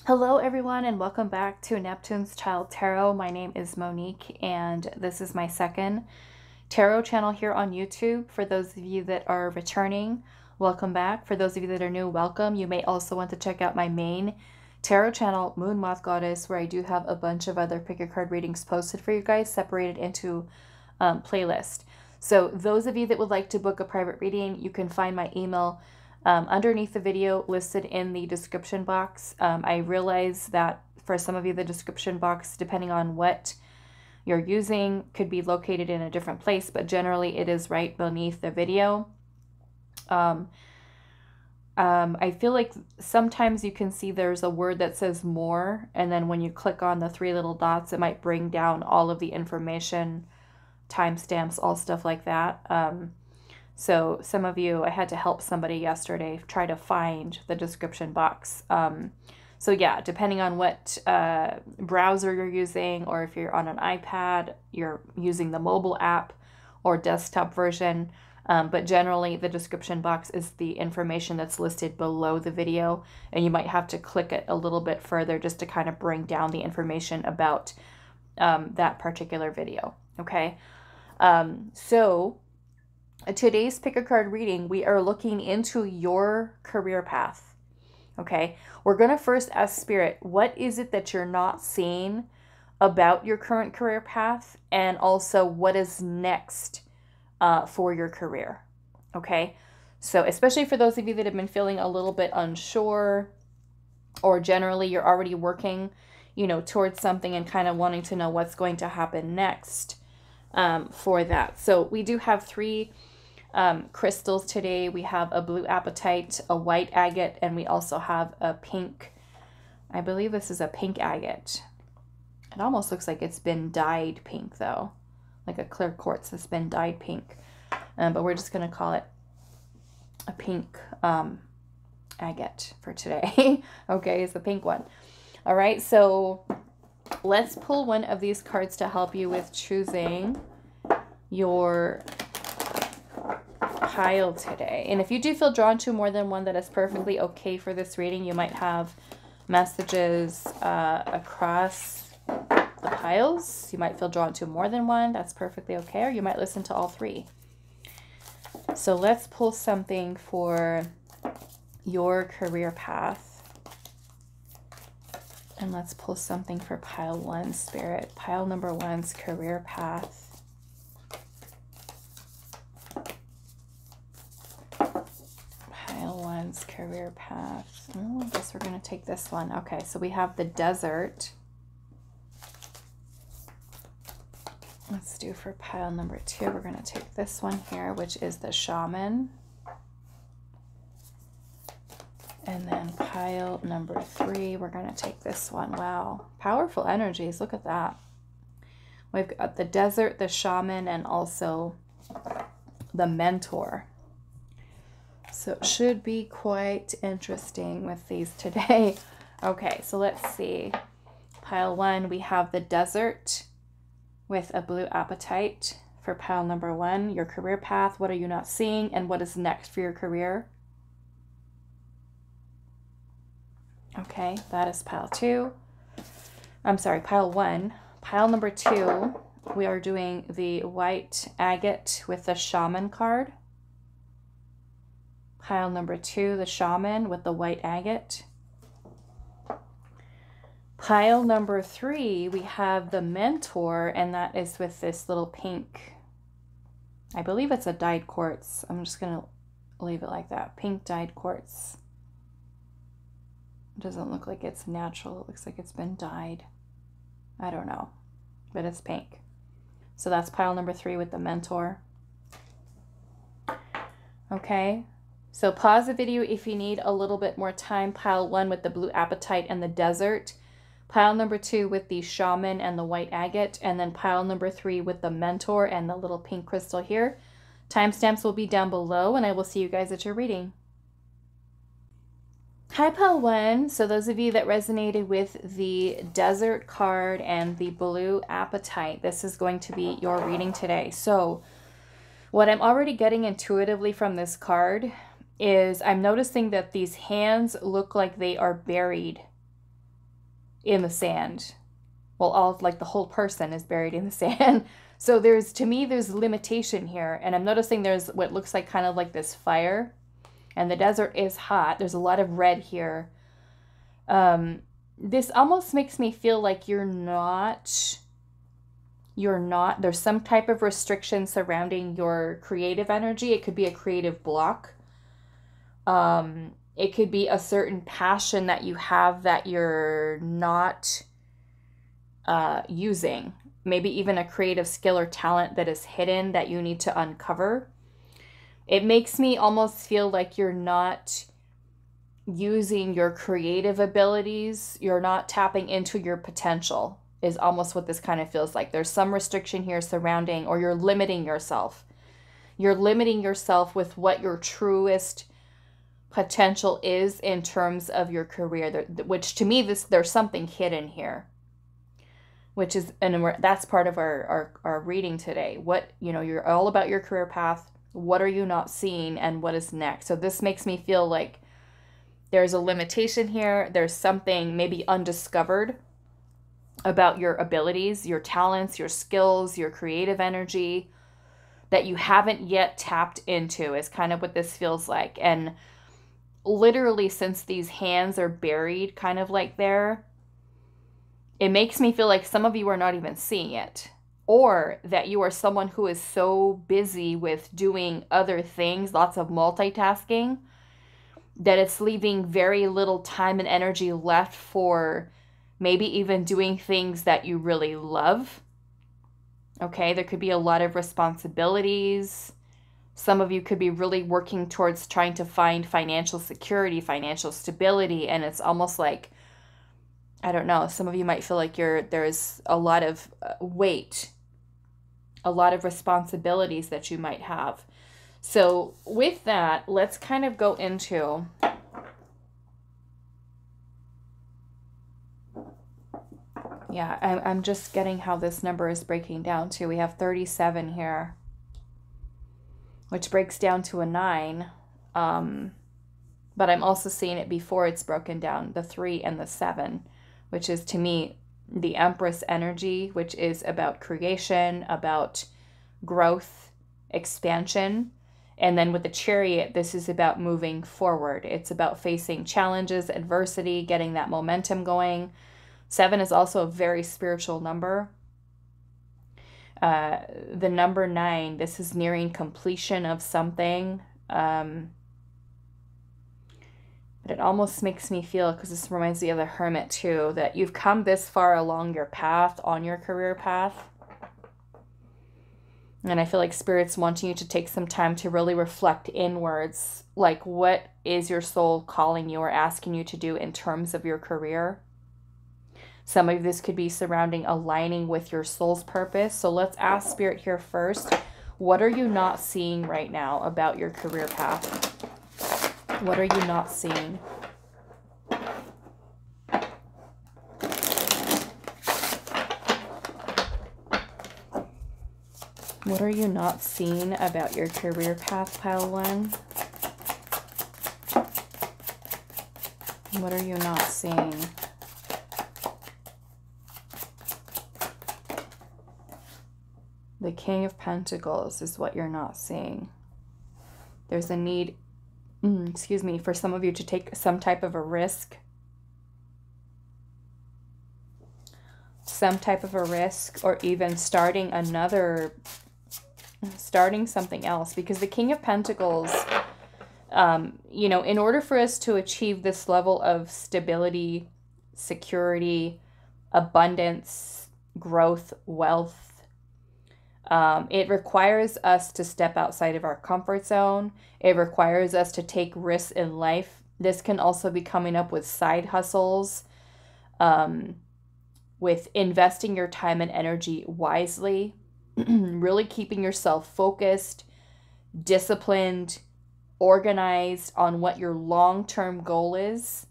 Hello everyone and welcome back to Neptune's Child Tarot. My name is Monique and this is my second tarot channel here on YouTube. For those of you that are returning, welcome back. For those of you that are new, welcome. You may also want to check out my main tarot channel, Moon Moth Goddess, where I do have a bunch of other pick a card readings posted for you guys, separated into playlist. So those of you that would like to book a private reading, you can find my email underneath the video, listed in the description box. I realize that for some of you, the description box, depending on what you're using, could be located in a different place, but generally it is right beneath the video. I feel like sometimes you can see there's a word that says more, and then when you click on the three little dots, it might bring down all of the information, timestamps, all stuff like that. So some of you, I had to help somebody yesterday try to find the description box. So yeah, depending on what browser you're using, or if you're on an iPad, you're using the mobile app or desktop version. But generally the description box is the information that's listed below the video, and you might have to click it a little bit further just to kind of bring down the information about that particular video. Okay. So today's pick a card reading, we are looking into your career path. Okay, we're going to first ask Spirit, what is it that you're not seeing about your current career path, and also what is next for your career. Okay, so especially for those of you that have been feeling a little bit unsure, or generally you're already working, towards something and kind of wanting to know what's going to happen next for that. So we do have three crystals today. We have a blue apatite, a white agate, and we also have a pink, I believe this is a pink agate. It almost looks like it's been dyed pink though, like a clear quartz that's been dyed pink. But we're just going to call it a pink agate for today. Okay, it's the pink one. All right, so let's pull one of these cards to help you with choosing your pile today. And if you do feel drawn to more than one, that is perfectly okay for this reading. You might have messages across the piles. You might feel drawn to more than one. That's perfectly okay. Or you might listen to all three. So let's pull something for your career path. And let's pull something for pile one, Spirit. Pile number one's career path. Career path. Oh, I guess we're going to take this one. Okay, so we have the desert. Let's do for pile number two. We're going to take this one here, which is the shaman. And then pile number three, we're going to take this one. Wow, powerful energies. Look at that. We've got the desert, the shaman, and also the mentor. So it should be quite interesting with these today. Okay, so let's see. Pile one, we have the desert with a blue apatite for pile number one. Your career path, what are you not seeing, and what is next for your career? Okay, that is pile two. I'm sorry, pile one. Pile number two, we are doing the white agate with the shaman card. Pile number two, the shaman with the white agate. Pile number three, we have the mentor, and that is with this little pink, I believe it's a dyed quartz. I'm just going to leave it like that. Pink dyed quartz. It doesn't look like it's natural. It looks like it's been dyed. I don't know, but it's pink. So that's pile number three with the mentor. Okay. So pause the video if you need a little bit more time. Pile one with the blue apatite and the desert. Pile number two with the shaman and the white agate. And then pile number three with the mentor and the little pink crystal here. Timestamps will be down below, and I will see you guys at your reading. Hi, pile one. So those of you that resonated with the desert card and the blue apatite, this is going to be your reading today. So what I'm already getting intuitively from this card is I'm noticing that these hands look like they are buried in the sand. Well, all like the whole person is buried in the sand. So to me, there's limitation here. And I'm noticing there's what looks like kind of like this fire, and the desert is hot. There's a lot of red here. This almost makes me feel like you're not, there's some type of restriction surrounding your creative energy. It could be a creative block. It could be a certain passion that you have that you're not using. Maybe even a creative skill or talent that is hidden that you need to uncover. It makes me almost feel like you're not using your creative abilities. You're not tapping into your potential is almost what this kind of feels like. There's some restriction here surrounding, or you're limiting yourself. You're limiting yourself with what your truest potential is in terms of your career, which to me, there's something hidden here, which is, and that's part of our reading today. What, you're all about your career path. What are you not seeing, and what is next? So this makes me feel like there's a limitation here. There's something maybe undiscovered about your abilities, your talents, your skills, your creative energy that you haven't yet tapped into is kind of what this feels like. And literally, since these hands are buried kind of like there, it makes me feel like some of you are not even seeing it, or that you are someone who is so busy with doing other things, lots of multitasking, that it's leaving very little time and energy left for maybe even doing things that you really love. Okay, there could be a lot of responsibilities. Some of you could be really working towards trying to find financial security, financial stability, and it's almost like, I don't know, some of you might feel like there's a lot of weight, a lot of responsibilities that you might have. So with that, let's kind of go into I'm just getting how this number is breaking down too. We have 37 here, which breaks down to a 9. But I'm also seeing it before it's broken down, the 3 and the 7, which is to me the Empress energy, which is about creation, about growth, expansion. And then with the Chariot, this is about moving forward. It's about facing challenges, adversity, getting that momentum going. 7 is also a very spiritual number. The number 9, this is nearing completion of something. But it almost makes me feel, because this reminds me of the Hermit too, that you've come this far along your path, on your career path. And I feel like Spirit's wanting you to take some time to really reflect inwards. Like, what is your soul calling you or asking you to do in terms of your career? Some of this could be surrounding aligning with your soul's purpose. So let's ask Spirit here first. What are you not seeing right now about your career path? What are you not seeing? What are you not seeing about your career path, Pile 1? What are you not seeing? The King of Pentacles is what you're not seeing. There's a need, for some of you to take some type of a risk. Some type of a risk, or even starting something else. Because the King of Pentacles, in order for us to achieve this level of stability, security, abundance, growth, wealth, it requires us to step outside of our comfort zone. It requires us to take risks in life. This can also be coming up with side hustles, with investing your time and energy wisely, really keeping yourself focused, disciplined, organized on what your long-term goal is,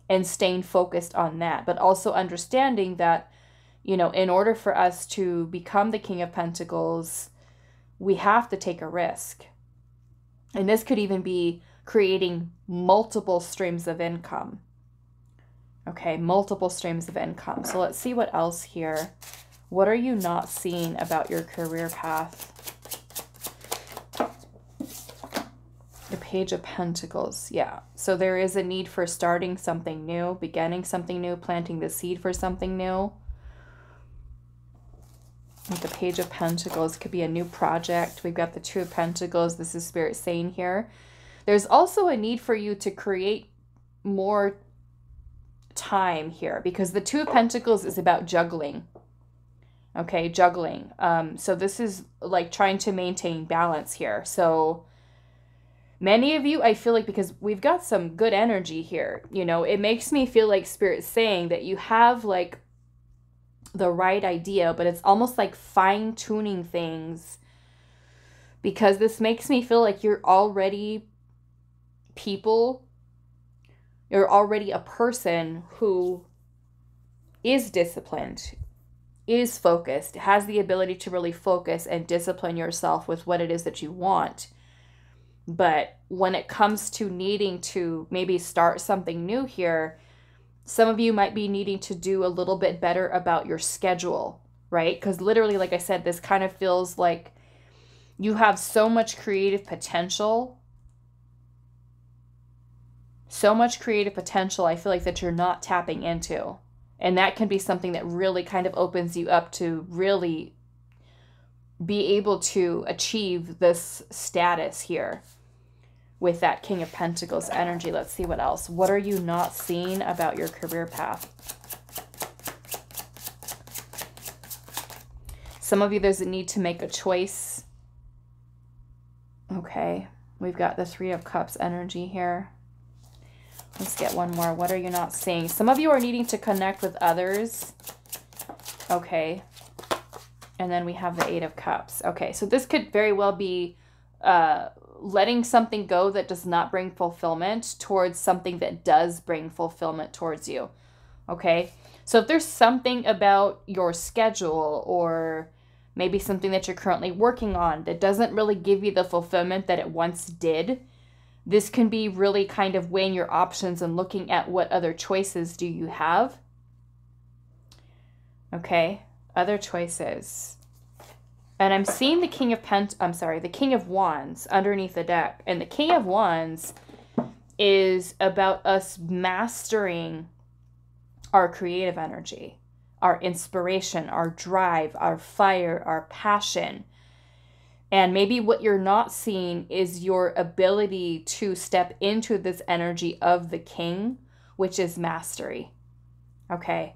and staying focused on that. But also understanding that, in order for us to become the King of Pentacles, we have to take a risk. And this could even be creating multiple streams of income. Okay, multiple streams of income. So let's see what else here. What are you not seeing about your career path? The Page of Pentacles. Yeah. So there is a need for starting something new, beginning something new, planting the seed for something new. With the Page of Pentacles, could be a new project. We've got the Two of Pentacles. This is Spirit saying here. There's also a need for you to create more time here, because the Two of Pentacles is about juggling. Okay, juggling. So this is like trying to maintain balance here. So many of you, I feel like, because we've got some good energy here, you know, it makes me feel like Spirit's saying that you have like the right idea, but it's almost like fine-tuning things, because this makes me feel like you're already a person who is disciplined, is focused, has the ability to really focus and discipline yourself with what it is that you want. But when it comes to needing to maybe start something new here, some of you might be needing to do a little bit better about your schedule, right? Because literally, like I said, this kind of feels like you have so much creative potential. So much creative potential, I feel like, that you're not tapping into. And that can be something that really kind of opens you up to really be able to achieve this status here with that King of Pentacles energy. Let's see what else. What are you not seeing about your career path? Some of you, there's a need to make a choice. Okay, we've got the Three of Cups energy here. Let's get one more. What are you not seeing? Some of you are needing to connect with others. Okay. And then we have the Eight of Cups. Okay, so this could very well be letting something go that does not bring fulfillment towards something that does bring fulfillment towards you. Okay, so if there's something about your schedule or maybe something that you're currently working on that doesn't really give you the fulfillment that it once did, this can be really kind of weighing your options and looking at what other choices do you have. Okay, other choices. And I'm seeing the the King of Wands underneath the deck. And the King of Wands is about us mastering our creative energy, our inspiration, our drive, our fire, our passion. And maybe what you're not seeing is your ability to step into this energy of the King, which is mastery. Okay.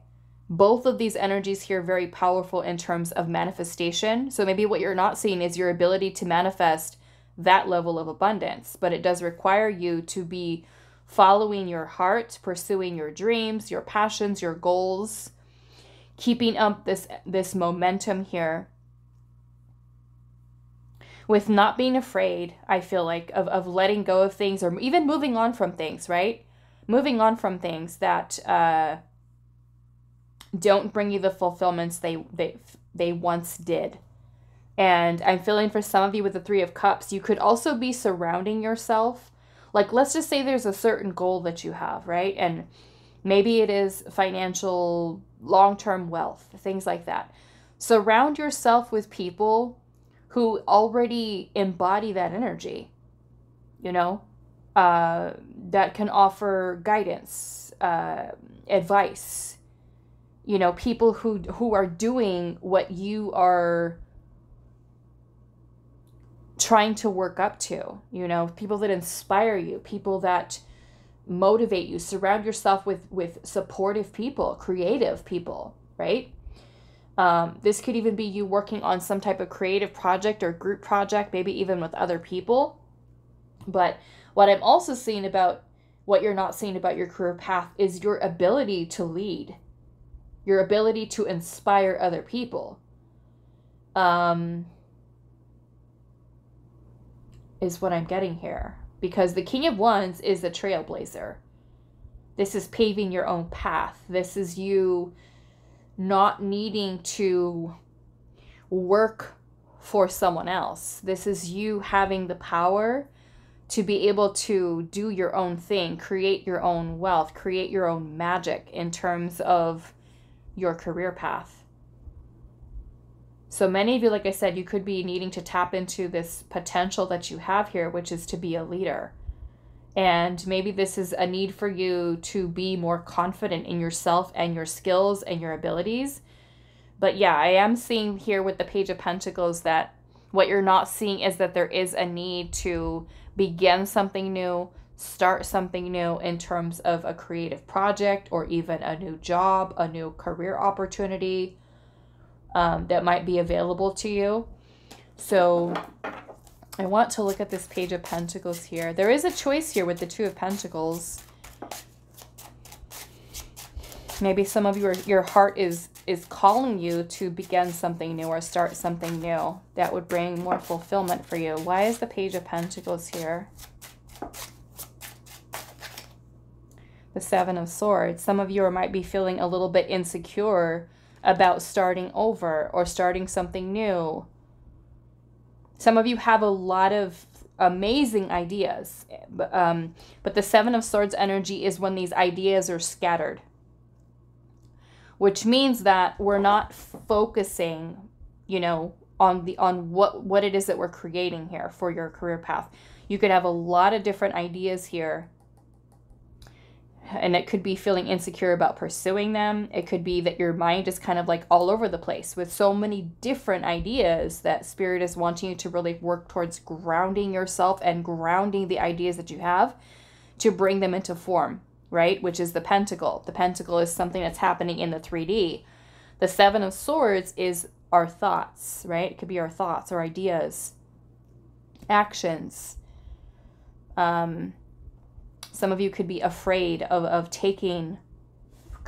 Both of these energies here are very powerful in terms of manifestation. So maybe what you're not seeing is your ability to manifest that level of abundance. But it does require you to be following your heart, pursuing your dreams, your passions, your goals, keeping up this momentum here with not being afraid, I feel like, of letting go of things, or even moving on from things, right? Moving on from things that don't bring you the fulfillments they once did. And I'm feeling for some of you with the Three of Cups, you could also be surrounding yourself. Like, let's just say there's a certain goal that you have, right? And maybe it is financial, long-term wealth, things like that. Surround yourself with people who already embody that energy, you know, that can offer guidance, advice, you know, people who are doing what you are trying to work up to, you know, people that inspire you, people that motivate you. Surround yourself with supportive people, creative people, right? This could even be you working on some type of creative project or group project, maybe even with other people. But what I'm also seeing about what you're not seeing about your career path is your ability to lead, your ability to inspire other people. Is what I'm getting here. Because the King of Wands is the trailblazer. This is paving your own path. This is you not needing to work for someone else. This is you having the power to be able to do your own thing, create your own wealth, create your own magic in terms of your career path. So many of you, like I said, you could be needing to tap into this potential that you have here, which is to be a leader. And maybe this is a need for you to be more confident in yourself and your skills and your abilities. But yeah, I am seeing here with the Page of Pentacles that what you're not seeing is that there is a need to begin something new, start something new in terms of a creative project or even a new job, a new career opportunity that might be available to you. So I want to look at this Page of Pentacles here. There is a choice here with the Two of Pentacles. Maybe some of your heart is calling you to begin something new or start something new that would bring more fulfillment for you. Why is the Page of Pentacles here? The Seven of Swords. Some of you might be feeling a little bit insecure about starting over or starting something new. Some of you have a lot of amazing ideas, but the Seven of Swords energy is when these ideas are scattered, which means that we're not focusing, you know, on what it is that we're creating here for your career path. You could have a lot of different ideas here, and it could be feeling insecure about pursuing them. It could be that your mind is kind of like all over the place with so many different ideas that Spirit is wanting you to really work towards grounding yourself and grounding the ideas that you have to bring them into form, right? Which is the Pentacle. The Pentacle is something that's happening in the 3D. The Seven of Swords is our thoughts, right? It could be our thoughts or ideas, actions. Some of you could be afraid of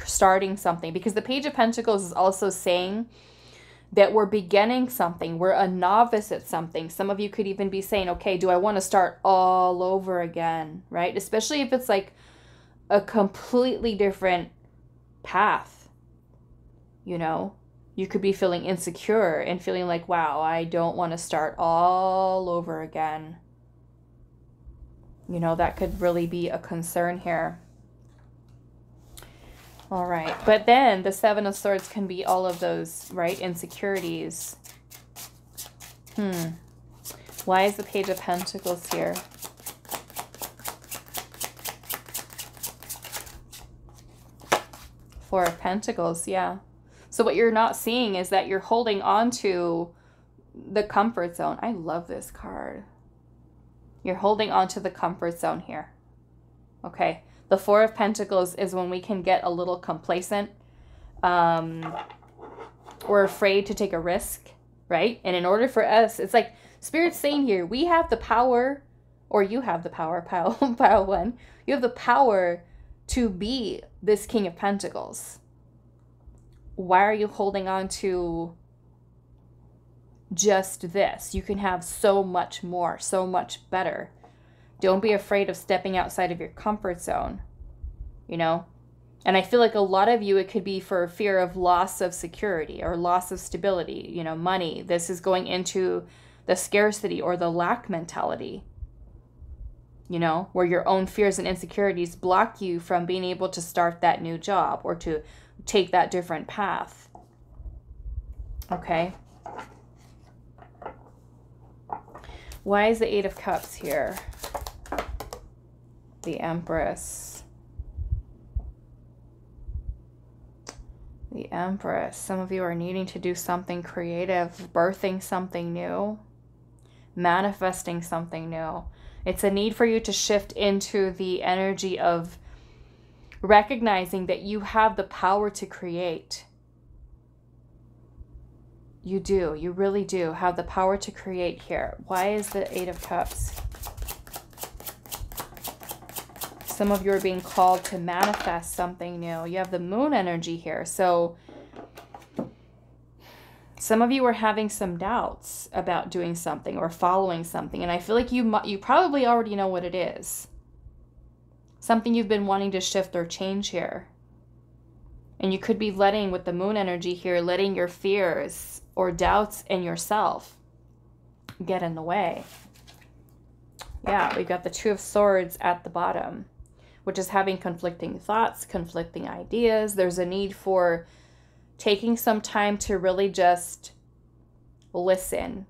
starting something, because the Page of Pentacles is also saying that we're beginning something. We're a novice at something. Some of you could even be saying, okay, do I want to start all over again, right? Especially if it's like a completely different path, you know? You could be feeling insecure and feeling like, wow, I don't want to start all over again. You know, that could really be a concern here. All right. But then the Seven of Swords can be all of those, right, insecurities. Why is the Page of Pentacles here? Four of Pentacles, yeah. So what you're not seeing is that you're holding on to the comfort zone. I love this card. You're holding on to the comfort zone here. Okay. The Four of Pentacles is when we can get a little complacent. We're afraid to take a risk, right? And in order for us, it's like Spirit's saying here, we have the power, or you have the power, pile one. You have the power to be this King of Pentacles. Why are you holding on to just this? You can have so much more, so much better. Don't be afraid of stepping outside of your comfort zone, you know? And I feel like a lot of you, it could be for fear of loss of security or loss of stability, you know, money. This is going into the scarcity or the lack mentality, you know, where your own fears and insecurities block you from being able to start that new job or to take that different path. Okay. Why is the Eight of Cups here? The Empress. The Empress. Some of you are needing to do something creative, birthing something new, manifesting something new. It's a need for you to shift into the energy of recognizing that you have the power to create. You do. You really do have the power to create here. Why is the Eight of Cups? Some of you are being called to manifest something new. You have the Moon energy here. So some of you are having some doubts about doing something or following something. And I feel like you probably already know what it is. Something you've been wanting to shift or change here. And you could be letting, with the Moon energy here, letting your fears or doubts in yourself get in the way. Yeah, we've got the Two of Swords at the bottom, which is having conflicting thoughts, conflicting ideas. There's a need for taking some time to really just listen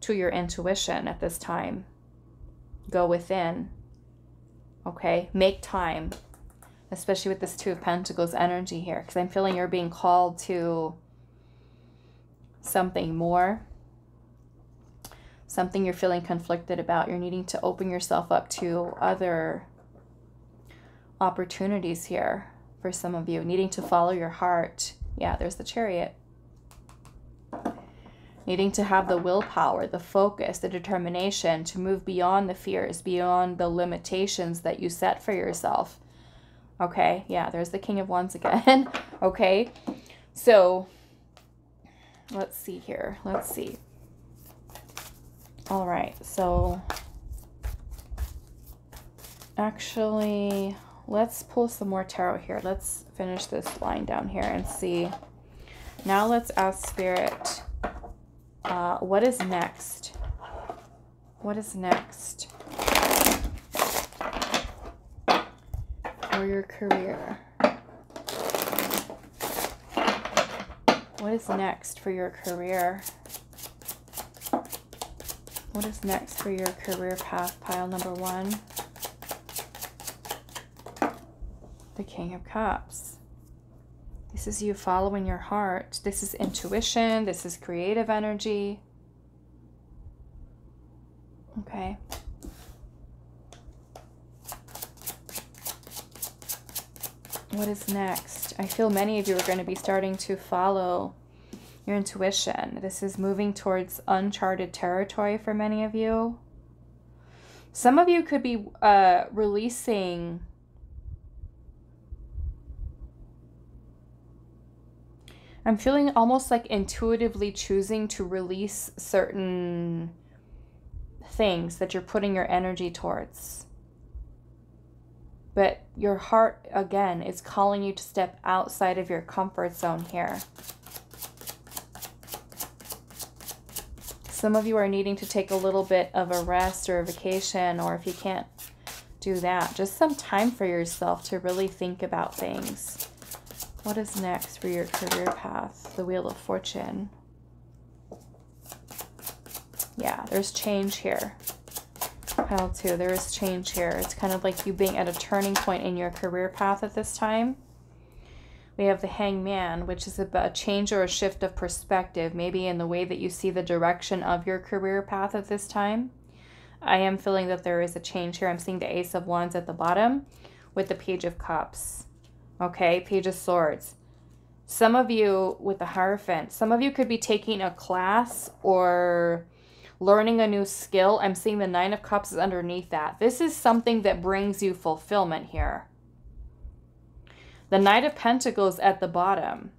to your intuition at this time. Go within. Okay, make time, especially with this Two of Pentacles energy here, because I'm feeling you're being called to something more, something you're feeling conflicted about. You're needing to open yourself up to other opportunities here for some of you, needing to follow your heart. Yeah, there's the Chariot. Needing to have the willpower, the focus, the determination to move beyond the fears, beyond the limitations that you set for yourself. Okay, yeah, there's the King of Wands again. Okay, so let's see here. Let's see. All right, so actually, let's pull some more tarot here. Let's finish this line down here and see. Now let's ask Spirit, what is next? What is next for your career? What is next for your career? What is next for your career path, pile number 1? The King of Cups. This is you following your heart. This is intuition. This is creative energy. Okay. What is next? I feel many of you are going to be starting to follow your intuition. This is moving towards uncharted territory for many of you. Some of you could be releasing I'm feeling almost like intuitively choosing to release certain things that you're putting your energy towards. But your heart, again, is calling you to step outside of your comfort zone here. Some of you are needing to take a little bit of a rest or a vacation, or if you can't do that, just some time for yourself to really think about things. What is next for your career path? The Wheel of Fortune. Yeah, there's change here. Pile 2, there is change here. It's kind of like you being at a turning point in your career path at this time. We have the Hangman, which is about a change or a shift of perspective, maybe in the way that you see the direction of your career path at this time. I am feeling that there is a change here. I'm seeing the Ace of Wands at the bottom with the Page of Cups. Okay, Page of Swords. Some of you with the Hierophant, some of you could be taking a class or learning a new skill. I'm seeing the Nine of Cups is underneath that. This is something that brings you fulfillment here. The Knight of Pentacles at the bottom.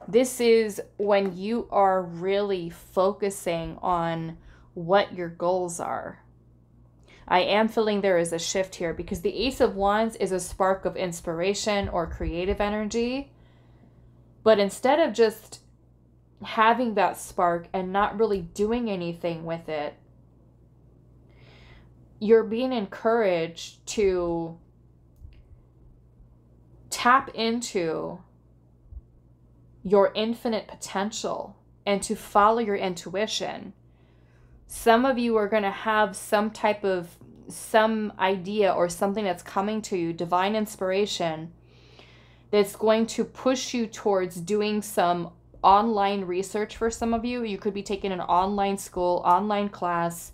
This is when you are really focusing on what your goals are. I am feeling there is a shift here because the Ace of Wands is a spark of inspiration or creative energy. But instead of just having that spark and not really doing anything with it, you're being encouraged to tap into your infinite potential and to follow your intuition. Some of you are going to have some idea or something that's coming to you, divine inspiration, that's going to push you towards doing some online research for some of you. You could be taking an online school, online class,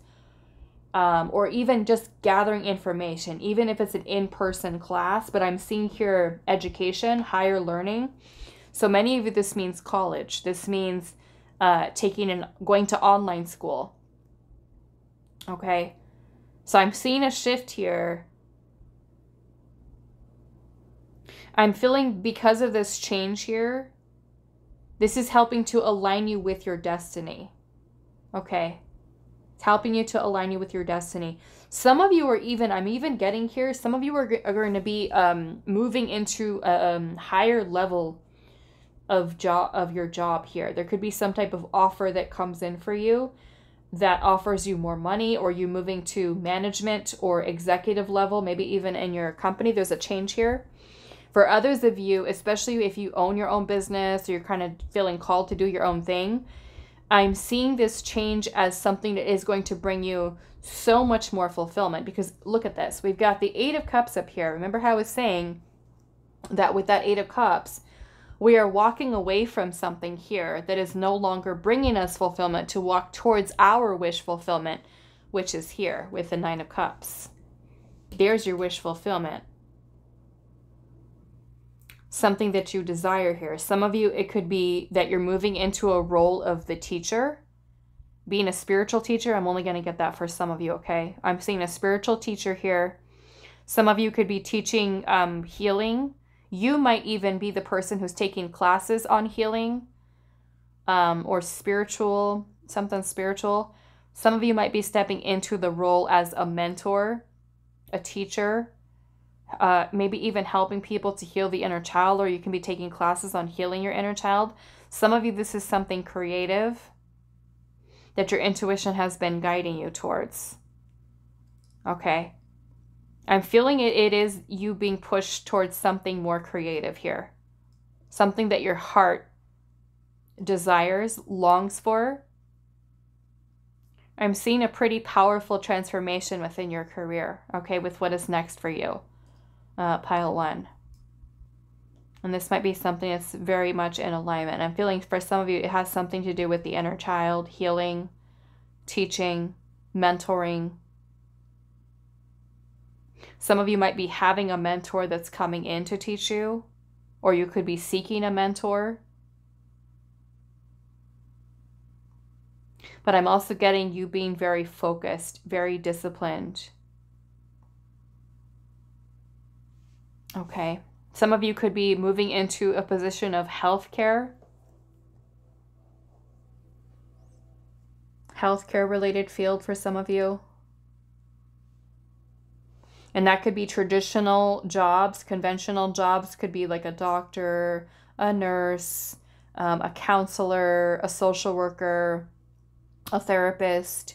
or even just gathering information, even if it's an in-person class. But I'm seeing here education, higher learning. So many of you, this means college. This means going to online school. Okay, so I'm seeing a shift here. I'm feeling because of this change here, this is helping to align you with your destiny. Okay, it's helping you to align you with your destiny. Some of you are even, I'm even getting here, some of you are going to be moving into a higher level of your job here. There could be some type of offer that comes in for you. that offers you more money, or you moving to management or executive level, maybe even in your company. There's a change here. For others of you, especially if you own your own business or you're kind of feeling called to do your own thing, I'm seeing this change as something that is going to bring you so much more fulfillment. Because look at this. We've got the Eight of Cups up here. Remember how I was saying that with that Eight of Cups, we are walking away from something here that is no longer bringing us fulfillment to walk towards our wish fulfillment, which is here with the Nine of Cups. There's your wish fulfillment. Something that you desire here. Some of you, it could be that you're moving into a role of the teacher, being a spiritual teacher. I'm only going to get that for some of you, okay? I'm seeing a spiritual teacher here. Some of you could be teaching healing. You might even be the person who's taking classes on healing or spiritual, something spiritual. Some of you might be stepping into the role as a mentor, a teacher, maybe even helping people to heal the inner child, or you can be taking classes on healing your inner child. Some of you, this is something creative that your intuition has been guiding you towards. Okay. I'm feeling it is you being pushed towards something more creative here. Something that your heart desires, longs for. I'm seeing a pretty powerful transformation within your career, okay, with what is next for you. Pile 1. And this might be something that's very much in alignment. I'm feeling for some of you, it has something to do with the inner child, healing, teaching, mentoring. Some of you might be having a mentor that's coming in to teach you, or you could be seeking a mentor. But I'm also getting you being very focused, very disciplined. Okay. Some of you could be moving into a position of healthcare. Healthcare related field for some of you. And that could be traditional jobs, conventional jobs, could be like a doctor, a nurse, a counselor, a social worker, a therapist.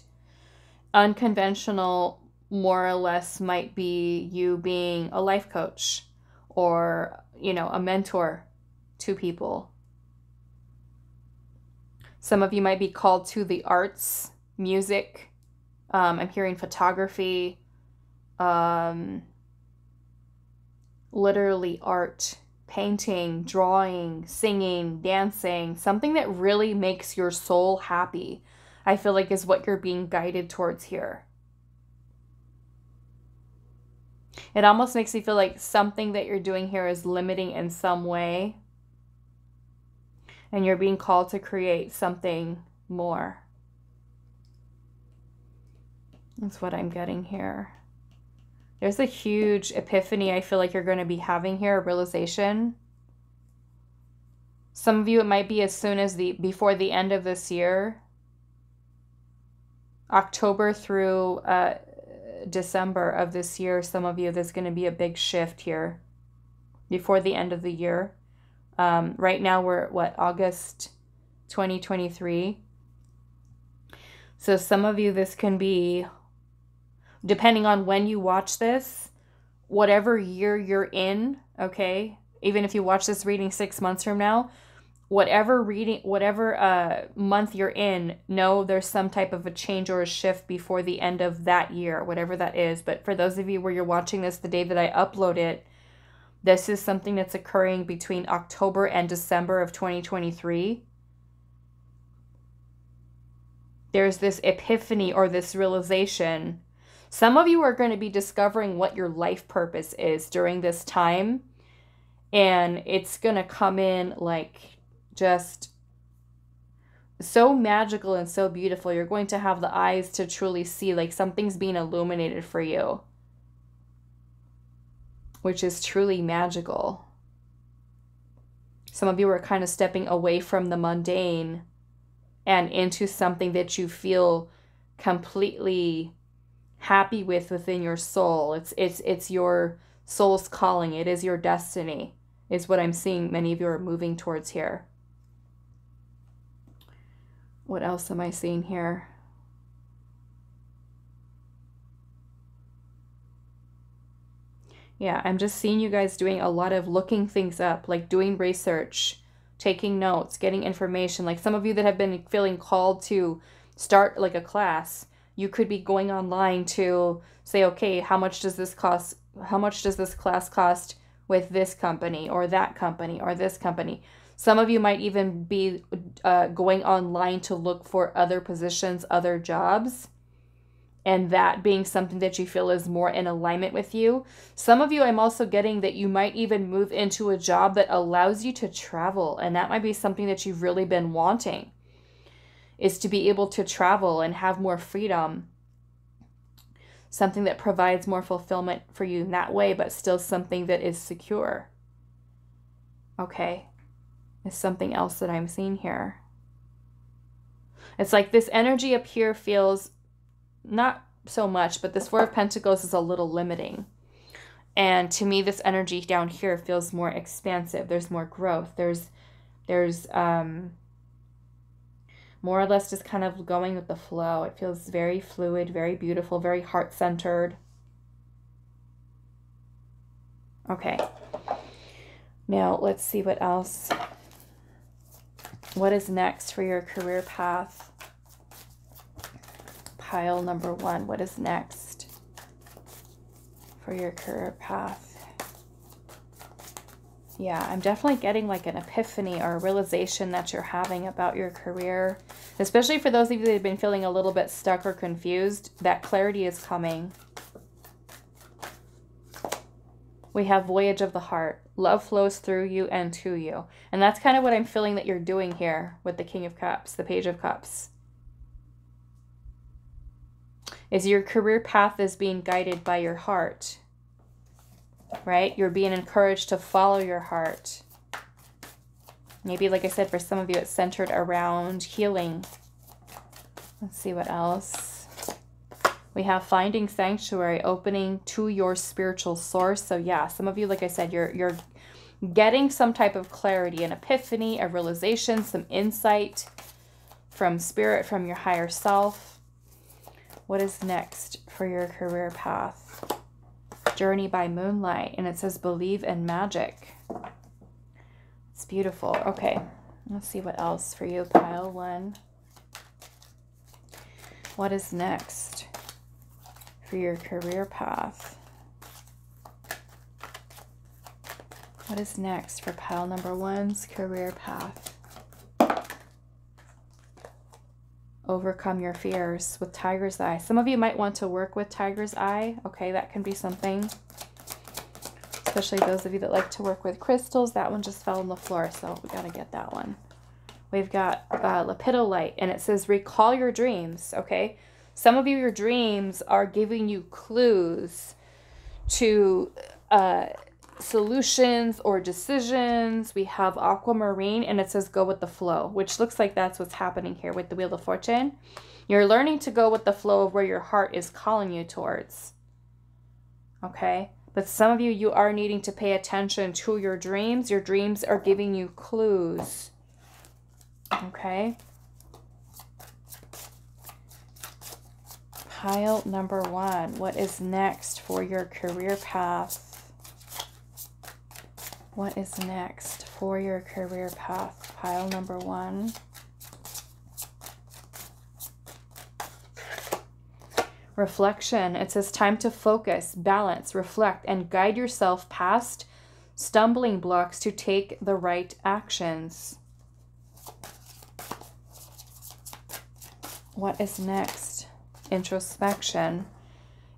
Unconventional, more or less, might be you being a life coach or, you know, a mentor to people. Some of you might be called to the arts, music. I'm hearing photography. Literally art, painting, drawing, singing, dancing, something that really makes your soul happy, I feel like is what you're being guided towards here. It almost makes me feel like something that you're doing here is limiting in some way, and you're being called to create something more. That's what I'm getting here. There's a huge epiphany I feel like you're going to be having here, a realization. Some of you, it might be as soon as before the end of this year. October through December of this year, some of you, there's going to be a big shift here before the end of the year. Right now we're at, August 2023. So some of you, this can be, depending on when you watch this, whatever year you're in, okay? Even if you watch this reading 6 months from now, whatever month you're in, know there's some type of a change or a shift before the end of that year, whatever that is. But for those of you where you're watching this the day that I upload it, this is something that's occurring between October and December of 2023. There's this epiphany or this realization. Some of you are going to be discovering what your life purpose is during this time. And it's going to come in like just so magical and so beautiful. You're going to have the eyes to truly see like something's being illuminated for you, which is truly magical. Some of you are kind of stepping away from the mundane and into something that you feel completely happy with within your soul. It's your soul's calling. It is your destiny, is what I'm seeing many of you are moving towards here. What else am I seeing here? Yeah, I'm just seeing you guys doing a lot of looking things up, like doing research, taking notes, getting information. Like some of you that have been feeling called to start like a class, you could be going online to say, okay, how much does this cost? How much does this class cost with this company or that company or this company? Some of you might even be going online to look for other positions, other jobs, and that being something that you feel is more in alignment with you. Some of you, I'm also getting that you might even move into a job that allows you to travel, and that might be something that you've really been wanting, is to be able to travel and have more freedom, something that provides more fulfillment for you in that way, but still something that is secure. Okay, is something else that I'm seeing here. It's like this energy up here feels not so much, but this Four of Pentacles is a little limiting. And to me, this energy down here feels more expansive. There's more growth. There's more or less just kind of going with the flow. It feels very fluid, very beautiful, very heart-centered. Okay. Now, let's see what else. What is next for your career path? Pile number 1, what is next for your career path? Yeah, I'm definitely getting like an epiphany or a realization that you're having about your career. Especially for those of you that have been feeling a little bit stuck or confused, that clarity is coming. We have Voyage of the Heart. Love flows through you and to you. And that's kind of what I'm feeling that you're doing here with the King of Cups, the Page of Cups. Is your career path is being guided by your heart, right? You're being encouraged to follow your heart. Maybe, like I said, for some of you, it's centered around healing. Let's see what else. We have finding sanctuary, opening to your spiritual source. So yeah, some of you, like I said, you're getting some type of clarity, an epiphany, a realization, some insight from spirit, from your higher self. What is next for your career path? Journey by Moonlight, and it says believe in magic. It's beautiful. Okay, let's see what else for you, pile 1. What is next for your career path? What is next for pile number 1's career path? Overcome your fears with Tiger's Eye. Some of you might want to work with Tiger's Eye. Okay, that can be something. Especially those of you that like to work with crystals. That one just fell on the floor, so we got to get that one. We've got Lepidolite, and it says recall your dreams. Okay, some of you, your dreams are giving you clues to solutions or decisions. We have Aquamarine, and it says go with the flow, which looks like that's what's happening here with the Wheel of Fortune. You're learning to go with the flow of where your heart is calling you towards. Okay, but some of you, you are needing to pay attention to your dreams. Your dreams are giving you clues. Okay, pile number 1, what is next for your career path? What is next for your career path? Pile number 1. Reflection. It says time to focus, balance, reflect, and guide yourself past stumbling blocks to take the right actions. What is next? Introspection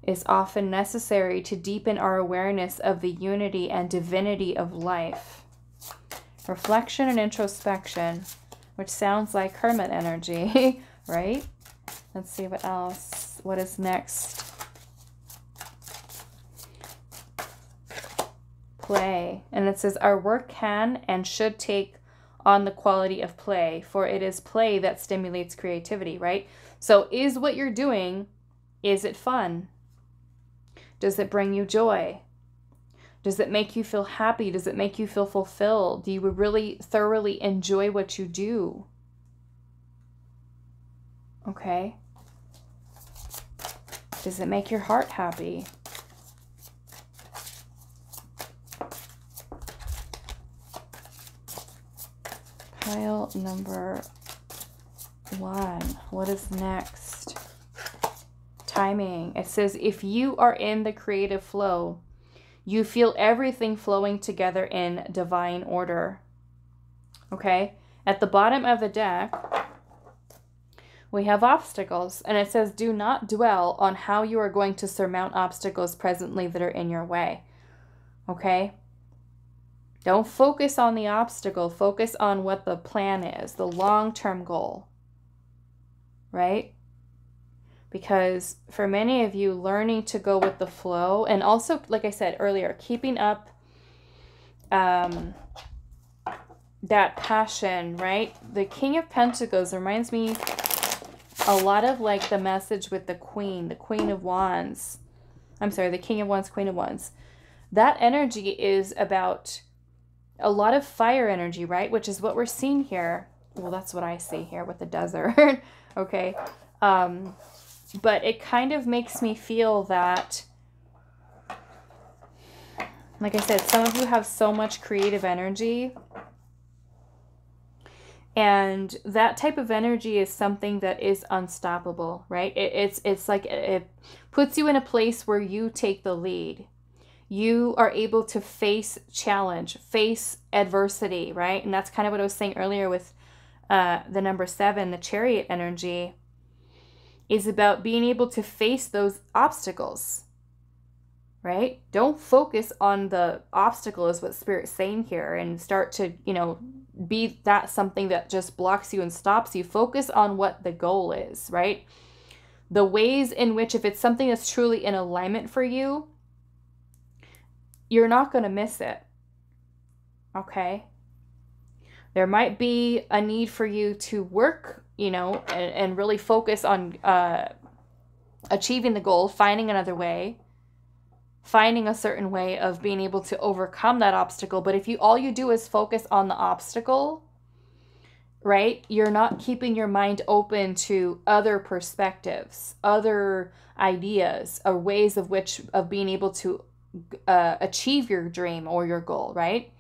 is often necessary to deepen our awareness of the unity and divinity of life. Reflection and introspection, which sounds like hermit energy, right? Let's see what else. What is next? Play. And it says our work can and should take on the quality of play, for it is play that stimulates creativity, right? So is what you're doing, is it fun? Does it bring you joy? Does it make you feel happy? Does it make you feel fulfilled? Do you really thoroughly enjoy what you do? Okay. Does it make your heart happy? Pile number 1. What is next? Timing. It says, if you are in the creative flow, you feel everything flowing together in divine order. Okay? At the bottom of the deck, we have obstacles. And it says, do not dwell on how you are going to surmount obstacles presently that are in your way. Okay? Don't focus on the obstacle. Focus on what the plan is, the long-term goal. Right? Because for many of you, learning to go with the flow, and also, like I said earlier, keeping up that passion, right? The King of Pentacles reminds me a lot of like the message with the Queen of Wands. I'm sorry, the King of Wands, Queen of Wands. That energy is about a lot of fire energy, right? Which is what we're seeing here. Well, that's what I see here with the desert. Okay. But it kind of makes me feel that, like I said, some of you have so much creative energy. And that type of energy is something that is unstoppable, right? It's like it puts you in a place where you take the lead. You are able to face challenge, face adversity, right? And that's kind of what I was saying earlier with the number 7, the Chariot energy, is about being able to face those obstacles, right? Don't focus on the obstacle is what Spirit's saying here, and start to, be that something that just blocks you and stops you. Focus on what the goal is, right? The ways in which, if it's something that's truly in alignment for you, you're not going to miss it. Okay? There might be a need for you to work, and really focus on achieving the goal, finding another way, finding a certain way of being able to overcome that obstacle. But if all you do is focus on the obstacle, right, you're not keeping your mind open to other perspectives, other ideas, or ways of being able to achieve your dream or your goal, right?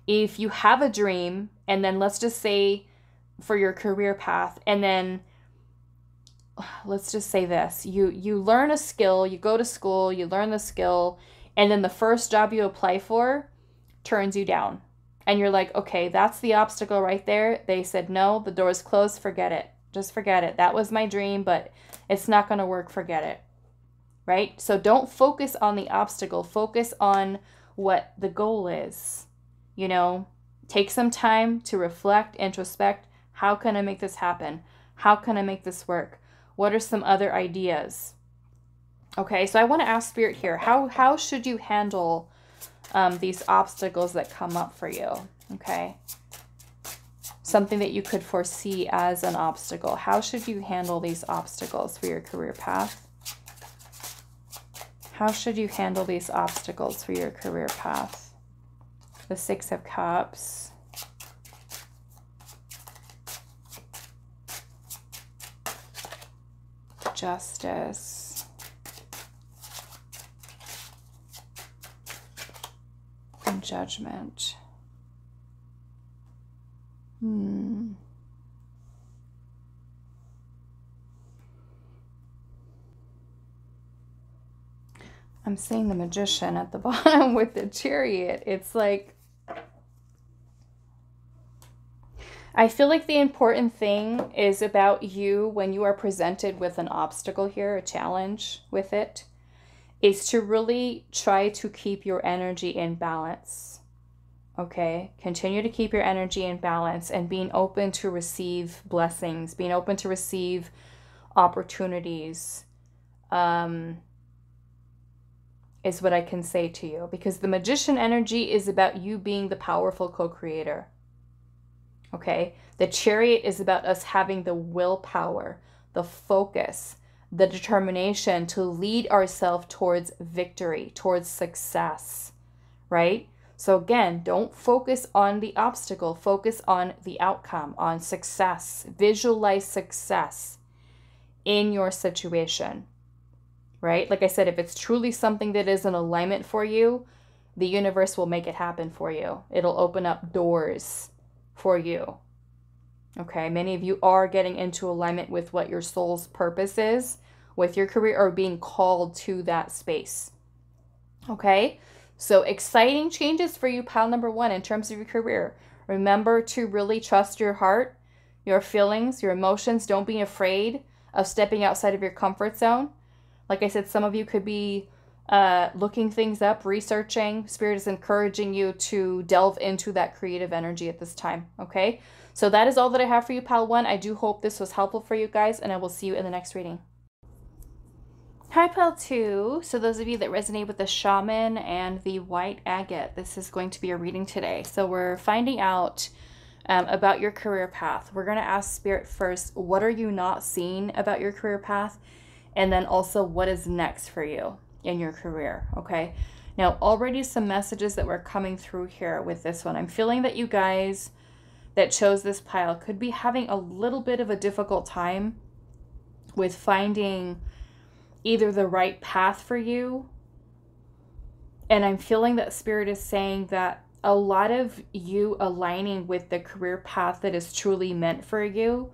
If you have a dream, and then let's just say for your career path, and then let's just say this, you learn a skill, you go to school, you learn the skill, and then the first job you apply for turns you down. And you're like, okay, that's the obstacle right there. They said, no, the door's closed, forget it. Just forget it. That was my dream, but it's not going to work, forget it. Right? So don't focus on the obstacle. Focus on what the goal is. Take some time to reflect, introspect. How can I make this happen? How can I make this work? What are some other ideas? Okay, so I want to ask Spirit here, how should you handle these obstacles that come up for you? Okay, something that you could foresee as an obstacle. How should you handle these obstacles for your career path? How should you handle these obstacles for your career path? The 6 of Cups. Justice. And Judgment. I'm seeing the Magician at the bottom with the Chariot. It's like, I feel like the important thing is about you when you are presented with an obstacle here, a challenge with it, is to really try to keep your energy in balance. Okay? Continue to keep your energy in balance and being open to receive blessings, being open to receive opportunities, is what I can say to you. Because the Magician energy is about you being the powerful co-creator. Okay, the Chariot is about us having the willpower, the focus, the determination to lead ourselves towards victory, towards success, right? So again, don't focus on the obstacle, focus on the outcome, on success. Visualize success in your situation, right? Like I said, if it's truly something that is in alignment for you, the universe will make it happen for you. It'll open up doors for you. Okay, many of you are getting into alignment with what your soul's purpose is with your career, or being called to that space. Okay, so exciting changes for you, pile number one, in terms of your career. Remember to really trust your heart, your feelings, your emotions. Don't be afraid of stepping outside of your comfort zone. Like I said, some of you could be looking things up, researching. Spirit is encouraging you to delve into that creative energy at this time. Okay, so that is all that I have for you, pile one. I do hope this was helpful for you guys, and I will see you in the next reading. Hi, pile two. So those of you that resonate with the Shaman and the white agate, this is going to be a reading today. So we're finding out about your career path. We're going to ask Spirit first, what are you not seeing about your career path? And then also, what is next for you in your career? Okay. Now, already some messages that were coming through here with this one. I'm feeling that you guys that chose this pile could be having a little bit of a difficult time with finding either the right path for you. And I'm feeling that Spirit is saying that a lot of you aligning with the career path that is truly meant for you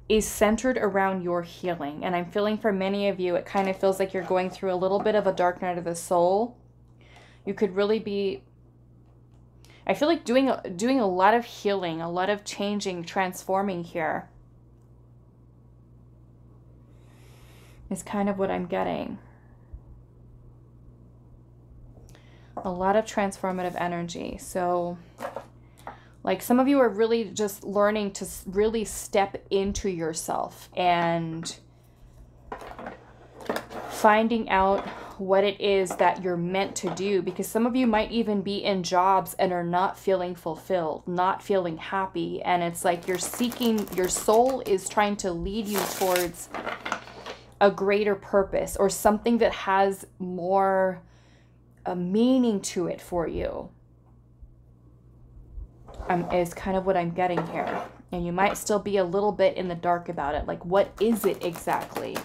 is centered around your healing. And I'm feeling for many of you, it kind of feels like you're going through a little bit of a dark night of the soul. You could really be, I feel like doing a lot of healing, a lot of changing, transforming here is kind of what I'm getting. A lot of transformative energy. So like some of you are really just learning to really step into yourself and finding out what it is that you're meant to do, because some of you might even be in jobs and are not feeling fulfilled, not feeling happy. And it's like you're seeking, your soul is trying to lead you towards a greater purpose or something that has more a meaning to it for you. Is kind of what I'm getting here. And you might still be a little bit in the dark about it. Like, what is it exactly?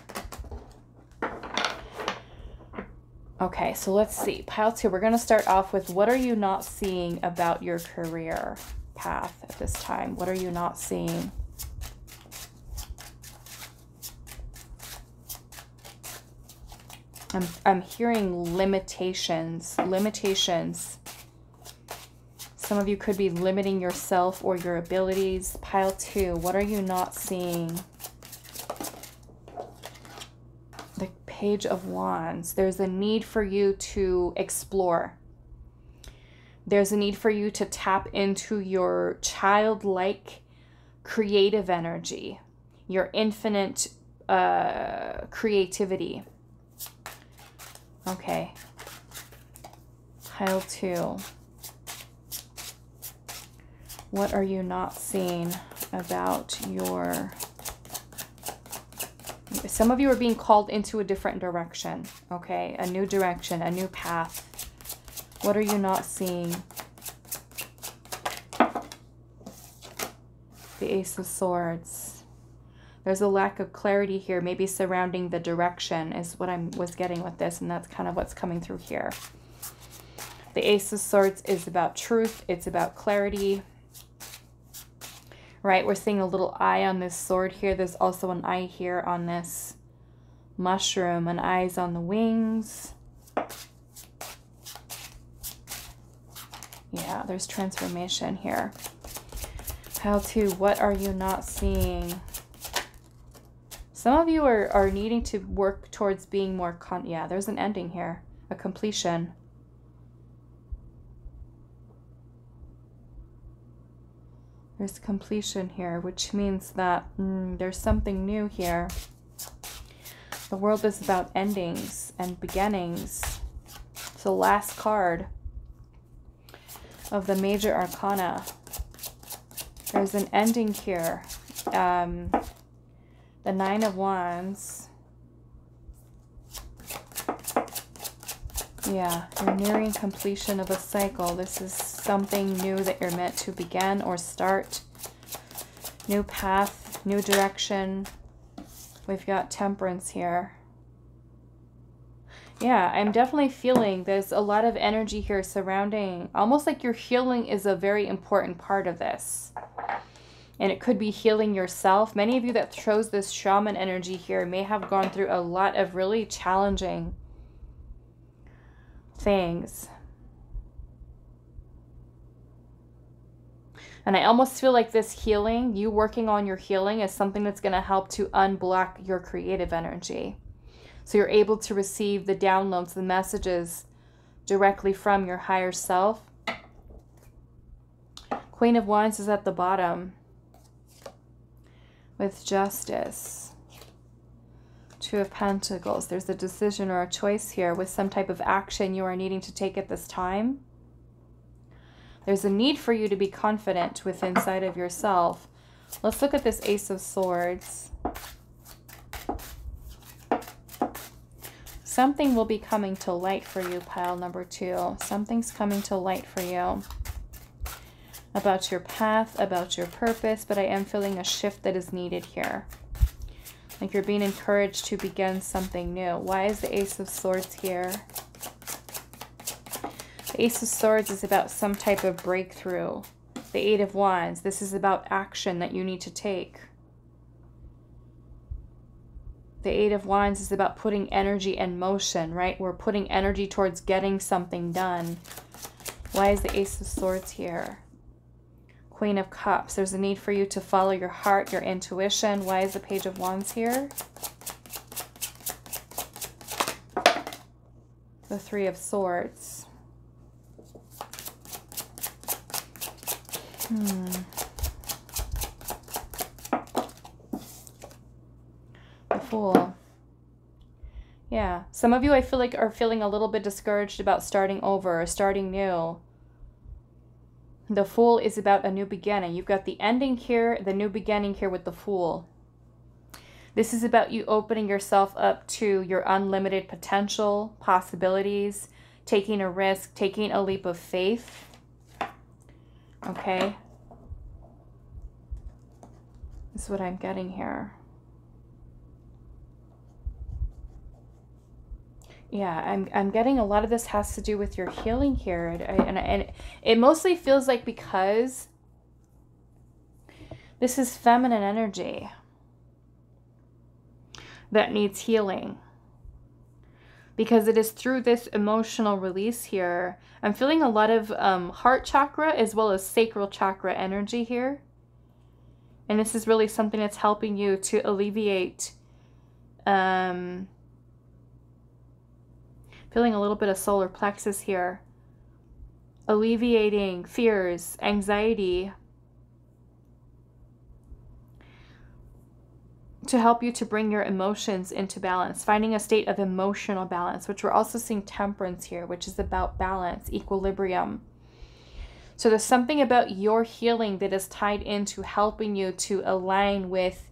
Okay, so let's see. Pile two, we're going to start off with, what are you not seeing about your career path at this time? What are you not seeing? I'm hearing limitations. Some of you could be limiting yourself or your abilities. Pile two, what are you not seeing? The Page of Wands. There's a need for you to explore. There's a need for you to tap into your childlike creative energy, your infinite creativity. Okay. Pile two. What are you not seeing about your... Some of you are being called into a different direction, okay? A new direction, a new path. What are you not seeing? The Ace of Swords. There's a lack of clarity here, maybe surrounding the direction is what I was getting with this, and that's kind of what's coming through here. The Ace of Swords is about truth. It's about clarity. Right, we're seeing a little eye on this sword here. There's also an eye here on this mushroom, and eyes on the wings. Yeah, there's transformation here. Pile two, what are you not seeing? Some of you are needing to work towards being more yeah, there's an ending here, a completion. There's completion here, which means that there's something new here. The world is about endings and beginnings. So last card of the major arcana. There's an ending here. The Nine of Wands. Yeah, you're nearing completion of a cycle. This is something new that you're meant to begin or start. New path, new direction. We've got Temperance here. Yeah, I'm definitely feeling there's a lot of energy here surrounding, almost like your healing is a very important part of this. And it could be healing yourself. Many of you that chose this shaman energy here may have gone through a lot of really challenging things. And I almost feel like this healing, you working on your healing, is something that's going to help to unblock your creative energy. So you're able to receive the downloads, the messages directly from your higher self. Queen of Wands is at the bottom with Justice. Two of Pentacles. There's a decision or a choice here with some type of action you are needing to take at this time. There's a need for you to be confident with inside of yourself. Let's look at this Ace of Swords. Something will be coming to light for you, pile number 2. Something's coming to light for you about your path, about your purpose, but I am feeling a shift that is needed here. Like you're being encouraged to begin something new. Why is the Ace of Swords here? The Ace of Swords is about some type of breakthrough. The Eight of Wands, this is about action that you need to take. The Eight of Wands is about putting energy in motion, right? We're putting energy towards getting something done. Why is the Ace of Swords here? Queen of Cups. There's a need for you to follow your heart, your intuition. Why is the Page of Wands here? The Three of Swords. The Fool. Yeah. Some of you, I feel like, are feeling a little bit discouraged about starting over or starting new. The Fool is about a new beginning. You've got the ending here, the new beginning here with the Fool. This is about you opening yourself up to your unlimited potential, possibilities, taking a risk, taking a leap of faith. Okay. This is what I'm getting here. Yeah, I'm getting a lot of this has to do with your healing here. And it mostly feels like because this is feminine energy that needs healing. Because it is through this emotional release here. I'm feeling a lot of heart chakra as well as sacral chakra energy here. And this is really something that's helping you to alleviate feeling a little bit of solar plexus here. Alleviating fears, anxiety. To help you to bring your emotions into balance. Finding a state of emotional balance, which we're also seeing Temperance here, which is about balance, equilibrium. So there's something about your healing that is tied into helping you to align with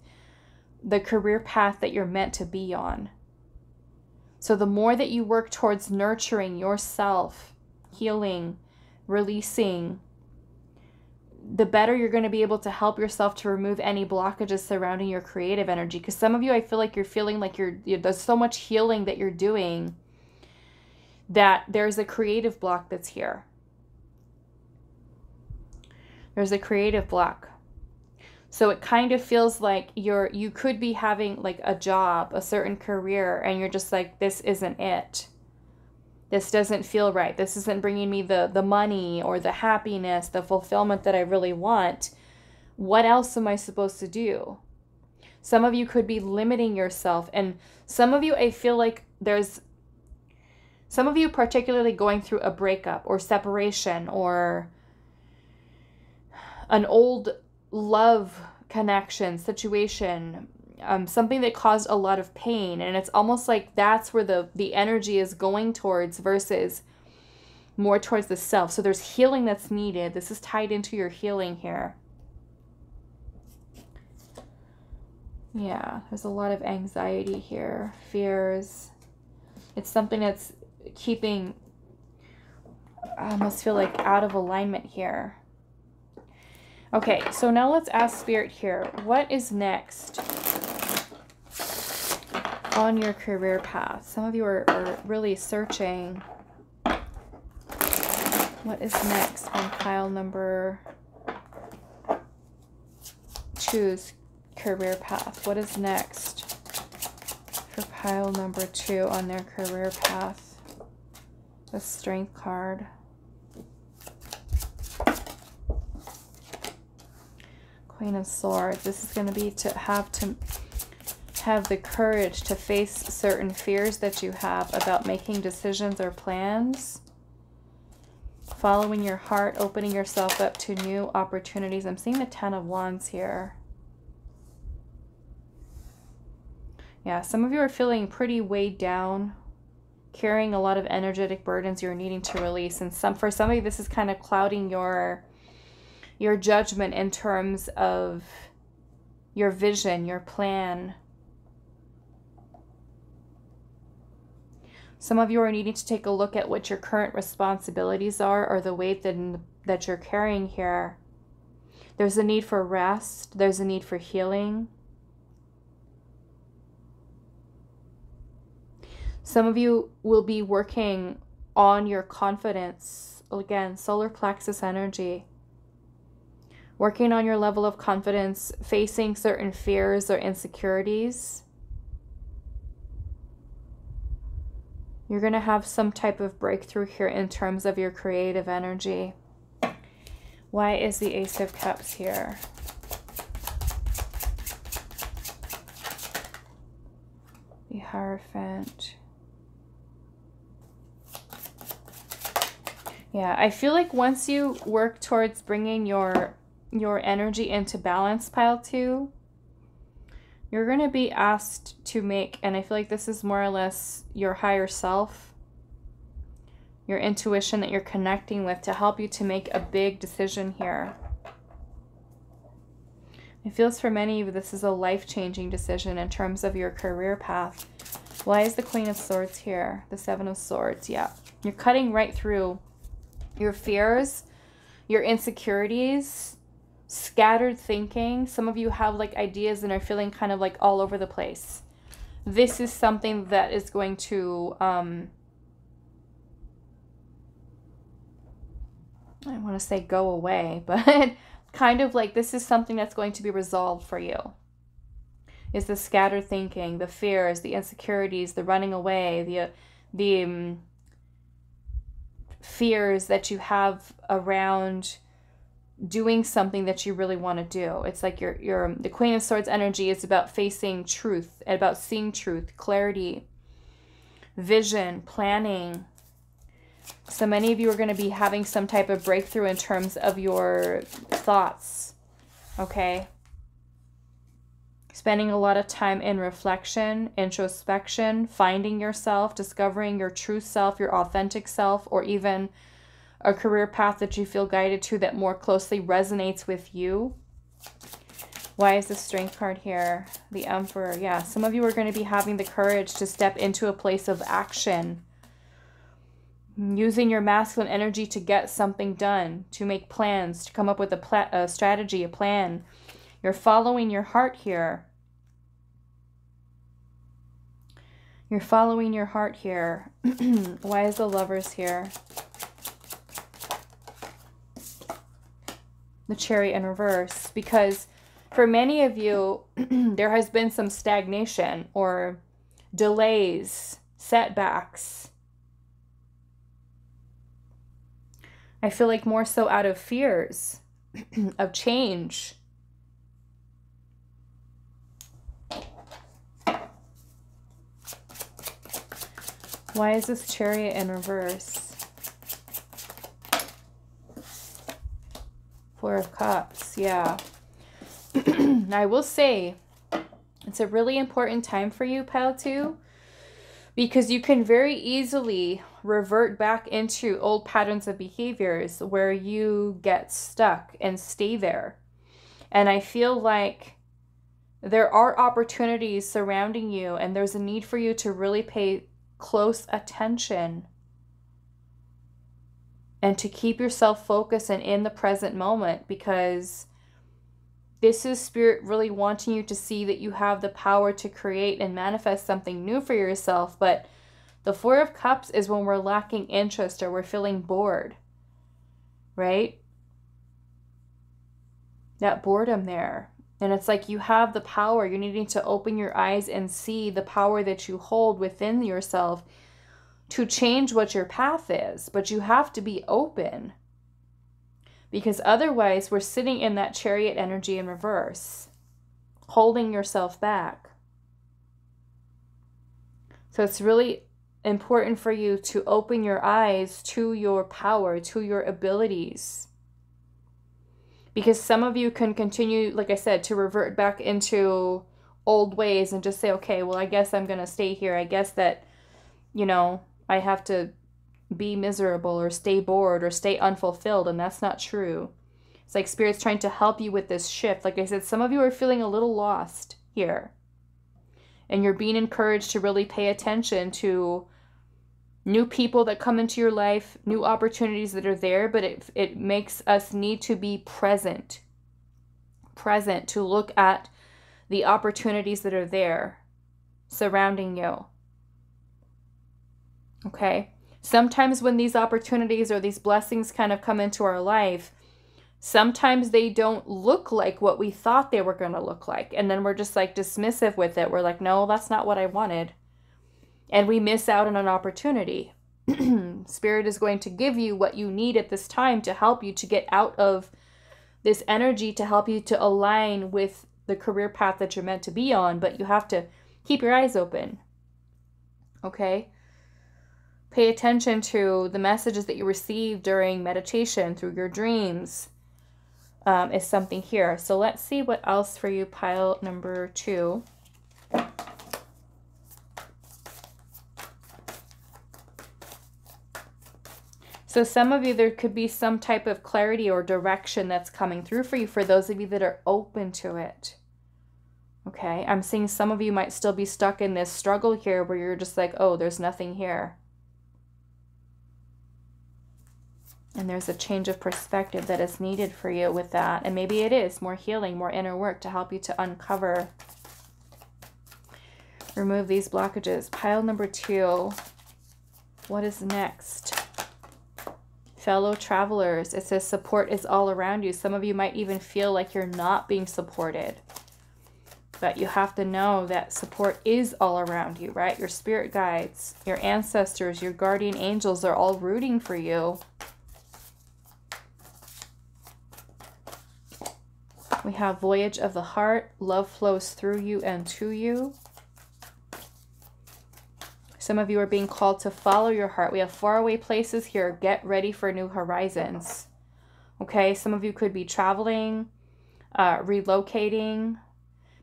the career path that you're meant to be on. So the more that you work towards nurturing yourself, healing, releasing, the better you're going to be able to help yourself to remove any blockages surrounding your creative energy. Because some of you, I feel like you're feeling like there's so much healing that you're doing that there's a creative block that's here. There's a creative block. So it kind of feels like you could be having like a job, a certain career, and you're just like, this isn't it. This doesn't feel right. This isn't bringing me the money or the happiness, the fulfillment that I really want. What else am I supposed to do? Some of you could be limiting yourself. And some of you, I feel like there's some of you particularly going through a breakup or separation or an old love connection situation, something that caused a lot of pain, and it's almost like that's where the energy is going towards versus more towards the self. So there's healing that's needed. This is tied into your healing here. Yeah, there's a lot of anxiety here, fears. It's something that's keeping, I almost feel like out of alignment here. Okay, so now let's ask Spirit here. What is next on your career path. Some of you are really searching. What is next on pile number 2's career path? What is next for pile number 2 on their career path? The Strength card. Queen of Swords. This is going to be to have the courage to face certain fears that you have about making decisions or plans. Following your heart, opening yourself up to new opportunities. I'm seeing the 10 of Wands here. Yeah, some of you are feeling pretty weighed down, carrying a lot of energetic burdens you're needing to release. And for some of you, this is kind of clouding your judgment in terms of your vision, your plan. Some of you are needing to take a look at what your current responsibilities are, or the weight that you're carrying here. There's a need for rest. There's a need for healing. Some of you will be working on your confidence. Again, solar plexus energy. Working on your level of confidence, facing certain fears or insecurities. You're going to have some type of breakthrough here in terms of your creative energy. Why is the Ace of Cups here? The Hierophant. Yeah, I feel like once you work towards bringing your energy into balance, pile 2, you're going to be asked to make, and I feel like this is more or less your higher self, your intuition that you're connecting with, to help you to make a big decision here. It feels for many of you this is a life-changing decision in terms of your career path. Why is the Queen of Swords here? The Seven of Swords, yeah. You're cutting right through your fears, your insecurities, scattered thinking. Some of you have like ideas and are feeling kind of like all over the place. This is something that is going to, I want to say go away, but kind of like this is something that's going to be resolved for you. Is the scattered thinking, the fears, the insecurities, the running away, the fears that you have around doing something that you really want to do. It's like the Queen of Swords energy is about facing truth, about seeing truth, clarity, vision, planning. So many of you are going to be having some type of breakthrough in terms of your thoughts, okay? Spending a lot of time in reflection, introspection, finding yourself, discovering your true self, your authentic self, or even a career path that you feel guided to that more closely resonates with you. Why is the Strength card here? The Emperor. Yeah, some of you are going to be having the courage to step into a place of action. Using your masculine energy to get something done, to make plans, to come up with a strategy, a plan. You're following your heart here. You're following your heart here. Why is the Lovers here? The Chariot in reverse. Because for many of you, there has been some stagnation or delays, setbacks. I feel like more so out of fears of change. Why is this Chariot in reverse? Four of Cups, yeah. I will say, it's a really important time for you, pile 2, because you can very easily revert back into old patterns of behaviors where you get stuck and stay there. And I feel like there are opportunities surrounding you, and there's a need for you to really pay close attention and to keep yourself focused and in the present moment, because This is Spirit really wanting you to see that you have the power to create and manifest something new for yourself. But the Four of Cups is when we're lacking interest or we're feeling bored, right? That boredom there. And it's like you have the power. You're needing to open your eyes and see the power that you hold within yourself to change what your path is. But you have to be open. Because otherwise, we're sitting in that Chariot energy in reverse, holding yourself back. So it's really important for you to open your eyes to your power, to your abilities. Because some of you can continue, like I said, to revert back into old ways and just say, okay, well, I guess I'm going to stay here. I guess that, you know, I have to be miserable or stay bored or stay unfulfilled. And that's not true. It's like Spirit's trying to help you with this shift. Like I said, some of you are feeling a little lost here. And you're being encouraged to really pay attention to new people that come into your life, new opportunities that are there, but it makes us need to be present to look at the opportunities that are there surrounding you. Okay? Sometimes when these opportunities or these blessings kind of come into our life, sometimes they don't look like what we thought they were going to look like. And then we're just like dismissive with it. We're like, no, that's not what I wanted. And we miss out on an opportunity. Spirit is going to give you what you need at this time to help you to get out of this energy, to help you to align with the career path that you're meant to be on. But you have to keep your eyes open. Okay? Pay attention to the messages that you receive during meditation, through your dreams, is something here. So let's see what else for you, pile number 2. So some of you, there could be some type of clarity or direction that's coming through for you, for those of you that are open to it. Okay, I'm seeing some of you might still be stuck in this struggle here where you're just like, oh, there's nothing here. And there's a change of perspective that is needed for you with that. And maybe it is more healing, more inner work to help you to uncover, remove these blockages. Pile number 2. What is next? Fellow travelers, it says support is all around you. Some of you might even feel like you're not being supported. But you have to know that support is all around you, right? Your spirit guides, your ancestors, your guardian angels are all rooting for you. We have voyage of the heart. Love flows through you and to you. Some of you are being called to follow your heart. We have faraway places here. Get ready for new horizons. Okay, some of you could be traveling, relocating,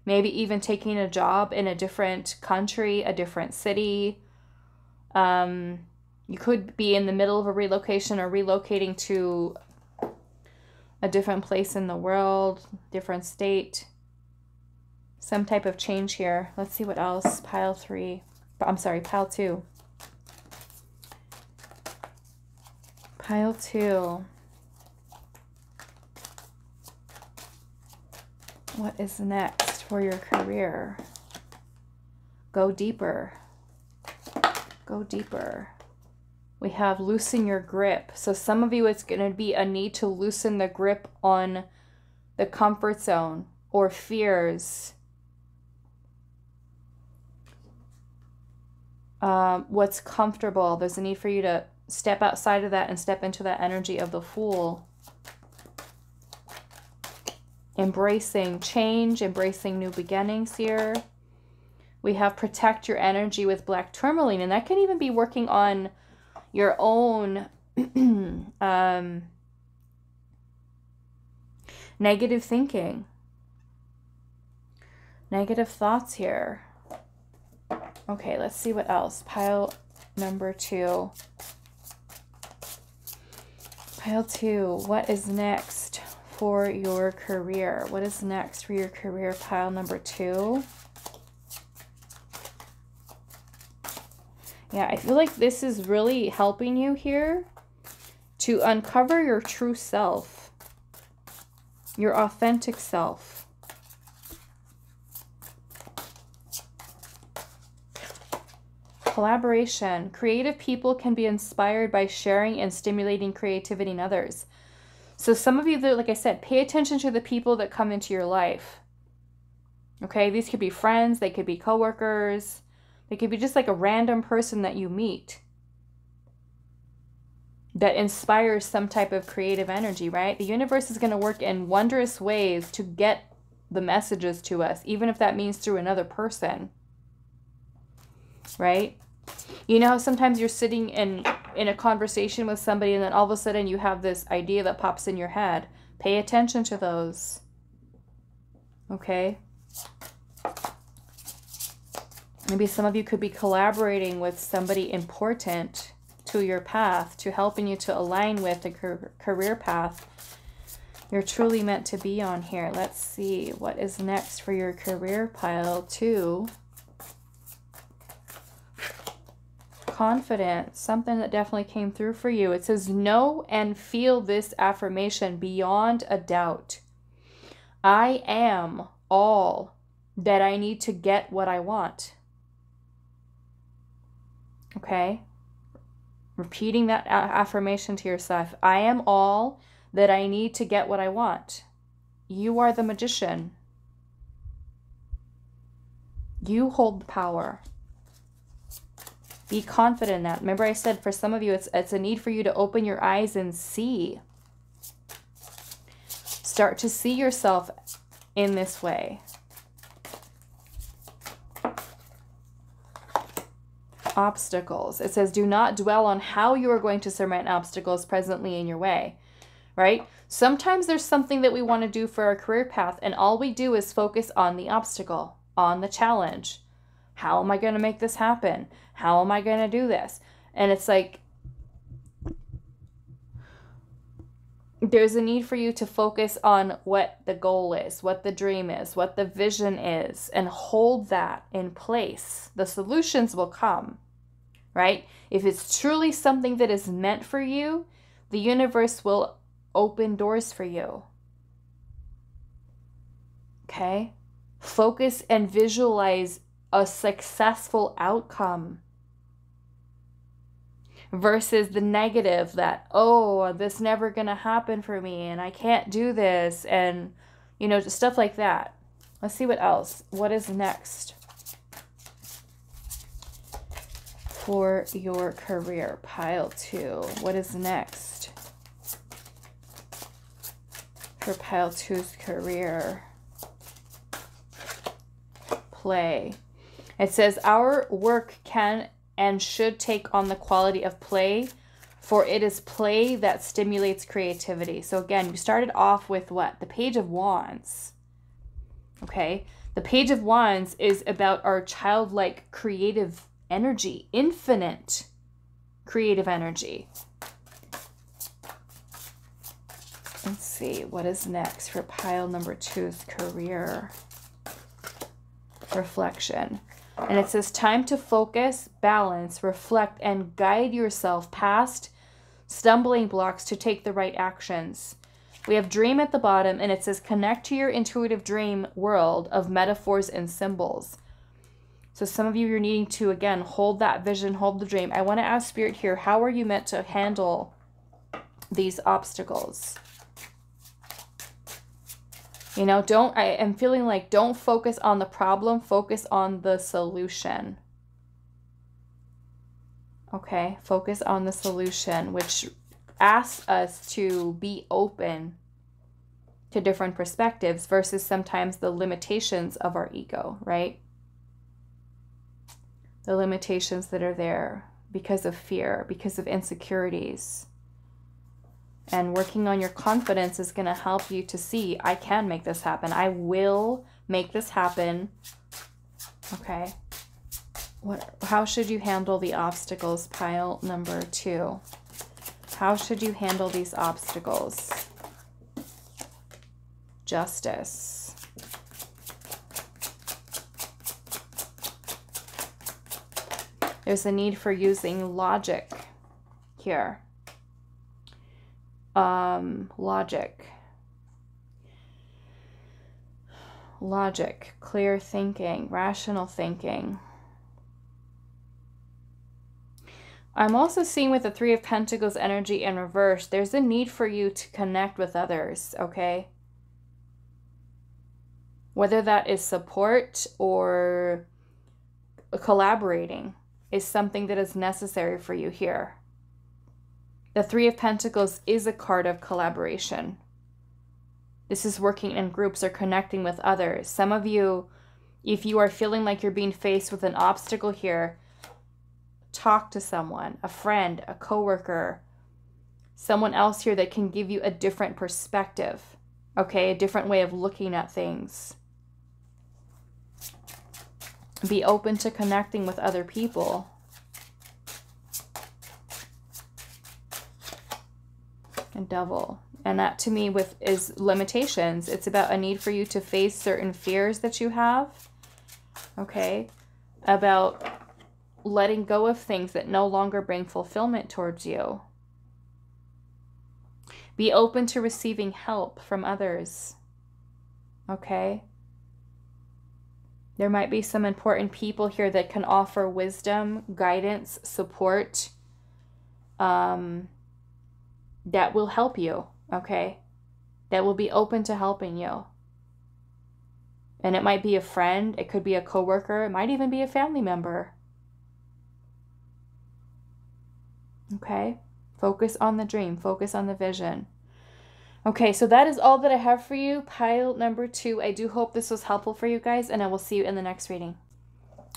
maybe even taking a job in a different country, a different city. You could be in the middle of a relocation or relocating to a different place in the world, different state. Some type of change here. Let's see what else. Pile 3. I'm sorry, pile 2. Pile 2. What is next for your career? Go deeper. Go deeper. We have loosen your grip. So some of you, it's going to be a need to loosen the grip on the comfort zone or fears. What's comfortable. There's a need for you to step outside of that and step into that energy of the Fool. Embracing change, embracing new beginnings here. We have protect your energy with black tourmaline, and that can even be working on your own negative thinking, negative thoughts here. Okay, let's see what else. Pile number 2. Pile 2, what is next for your career? What is next for your career? Pile number 2. Yeah, I feel like this is really helping you here to uncover your true self, your authentic self. Collaboration. Creative people can be inspired by sharing and stimulating creativity in others. So some of you, like I said, pay attention to the people that come into your life. Okay, these could be friends, they could be coworkers, they could be just like a random person that you meet that inspires some type of creative energy, right? The universe is going to work in wondrous ways to get the messages to us, even if that means through another person, right? You know how sometimes you're sitting in a conversation with somebody and then all of a sudden you have this idea that pops in your head. Pay attention to those. Okay? Maybe some of you could be collaborating with somebody important to your path, to helping you to align with the career path you're truly meant to be on here. Let's see what is next for your career, pile 2. Confidence, something that definitely came through for you. It says, know and feel this affirmation beyond a doubt. I am all that I need to get what I want. Okay? Repeating that affirmation to yourself. I am all that I need to get what I want. You are the magician. You hold the power. Be confident in that. Remember I said for some of you, it's a need for you to open your eyes and see. Start to see yourself in this way. Obstacles. It says, do not dwell on how you are going to surmount obstacles presently in your way, right? Sometimes there's something that we want to do for our career path, and all we do is focus on the obstacle, on the challenge. How am I going to make this happen? How am I going to do this? And it's like, there's a need for you to focus on what the goal is, what the dream is, what the vision is, and hold that in place. The solutions will come, right? If it's truly something that is meant for you, the universe will open doors for you. Okay? Focus and visualize a successful outcome versus the negative that, oh, this never gonna happen for me and I can't do this, and you know, just stuff like that. Let's see what else. What is next for your career, pile 2? What is next for pile 2's career? Play. It says, our work can and should take on the quality of play, for it is play that stimulates creativity. So again, you started off with what? The Page of Wands. Okay? The Page of Wands is about our childlike creative energy, infinite creative energy. Let's see, what is next for pile number 2's career? Reflection. And it says, time to focus, balance, reflect, and guide yourself past stumbling blocks to take the right actions. We have dream at the bottom, and it says, connect to your intuitive dream world of metaphors and symbols. So some of you, you're needing to, again, hold that vision, hold the dream. I want to ask Spirit here, how are you meant to handle these obstacles? You know, I am feeling like don't focus on the problem, focus on the solution. Okay, focus on the solution, which asks us to be open to different perspectives versus sometimes the limitations of our ego, right? The limitations that are there because of fear, because of insecurities. And working on your confidence is going to help you to see, I can make this happen. I will make this happen. Okay. How should you handle the obstacles, pile number 2? How should you handle these obstacles? Justice. There's a need for using logic here. Logic, clear thinking, rational thinking. I'm also seeing with the Three of Pentacles energy in reverse, there's a need for you to connect with others, okay? Whether that is support or collaborating is something that is necessary for you here. The Three of Pentacles is a card of collaboration. This is working in groups or connecting with others. Some of you, if you are feeling like you're being faced with an obstacle here, talk to someone, a friend, a coworker, someone else here that can give you a different perspective, okay? A different way of looking at things. Be open to connecting with other people. And Devil. And that to me is limitations. It's about a need for you to face certain fears that you have, okay? About letting go of things that no longer bring fulfillment towards you. Be open to receiving help from others. Okay? There might be some important people here that can offer wisdom, guidance, support, that will help you. Okay? That will be open to helping you. And it might be a friend, it could be a coworker, it might even be a family member. Okay, focus on the dream, focus on the vision. Okay, so that is all that I have for you, pile number 2. I do hope this was helpful for you guys, and I will see you in the next reading.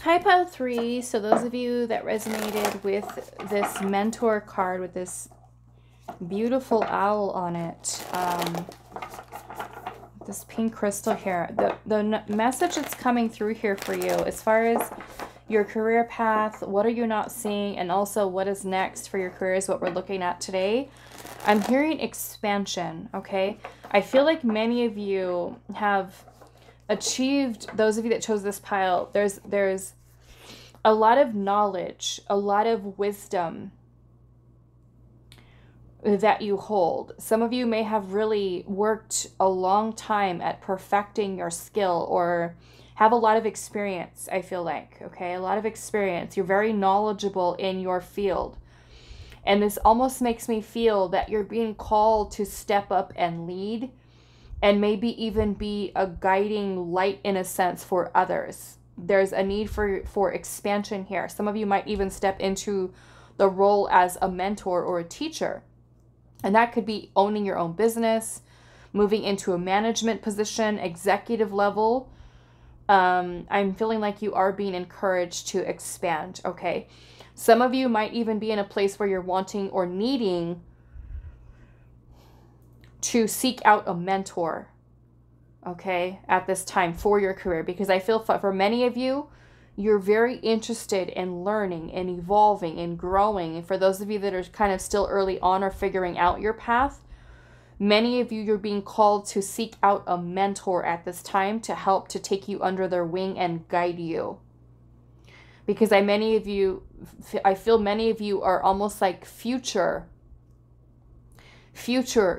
Hi, pile 3. So those of you that resonated with this mentor card with this beautiful owl on it, this pink crystal here, the message that's coming through here for you as far as your career path, what are you not seeing, and also what is next for your career is what we're looking at today. I'm hearing expansion, okay? I feel like many of you have achieved, those of you that chose this pile, there's a lot of knowledge, a lot of wisdom that you hold. Some of you may have really worked a long time at perfecting your skill or have a lot of experience, I feel like, okay? A lot of experience. You're very knowledgeable in your field. And this almost makes me feel that you're being called to step up and lead and maybe even be a guiding light in a sense for others. There's a need for expansion here. Some of you might even step into the role as a mentor or a teacher. And that could be owning your own business, moving into a management position, executive level. I'm feeling like you are being encouraged to expand, okay? Some of you might even be in a place where you're wanting or needing to seek out a mentor, okay, at this time for your career. Because I feel for many of you, you're very interested in learning and evolving and growing. And for those of you that are kind of still early on or figuring out your path, many of you, you're being called to seek out a mentor at this time to help to take you under their wing and guide you. Because I feel many of you are almost like future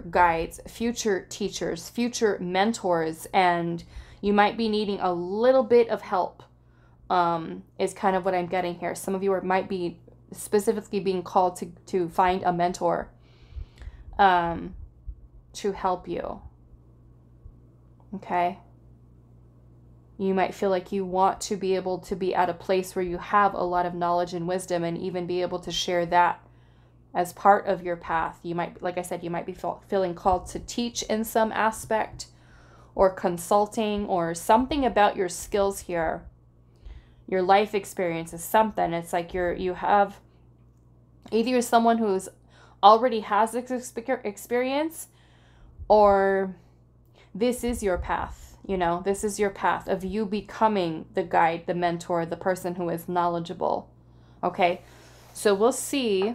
guides, future teachers, future mentors, and you might be needing a little bit of help, is kind of what I'm getting here. Some of you might be specifically being called to find a mentor to help you. Okay? You might feel like you want to be able to be at a place where you have a lot of knowledge and wisdom and even be able to share that as part of your path. You might, like I said, you might be feeling called to teach in some aspect or consulting or something about your skills here. Your life experience is something. It's like you have either you're someone who's already has this experience, or this is your path. You know, this is your path of you becoming the guide, the mentor, the person who is knowledgeable. Okay, so we'll see.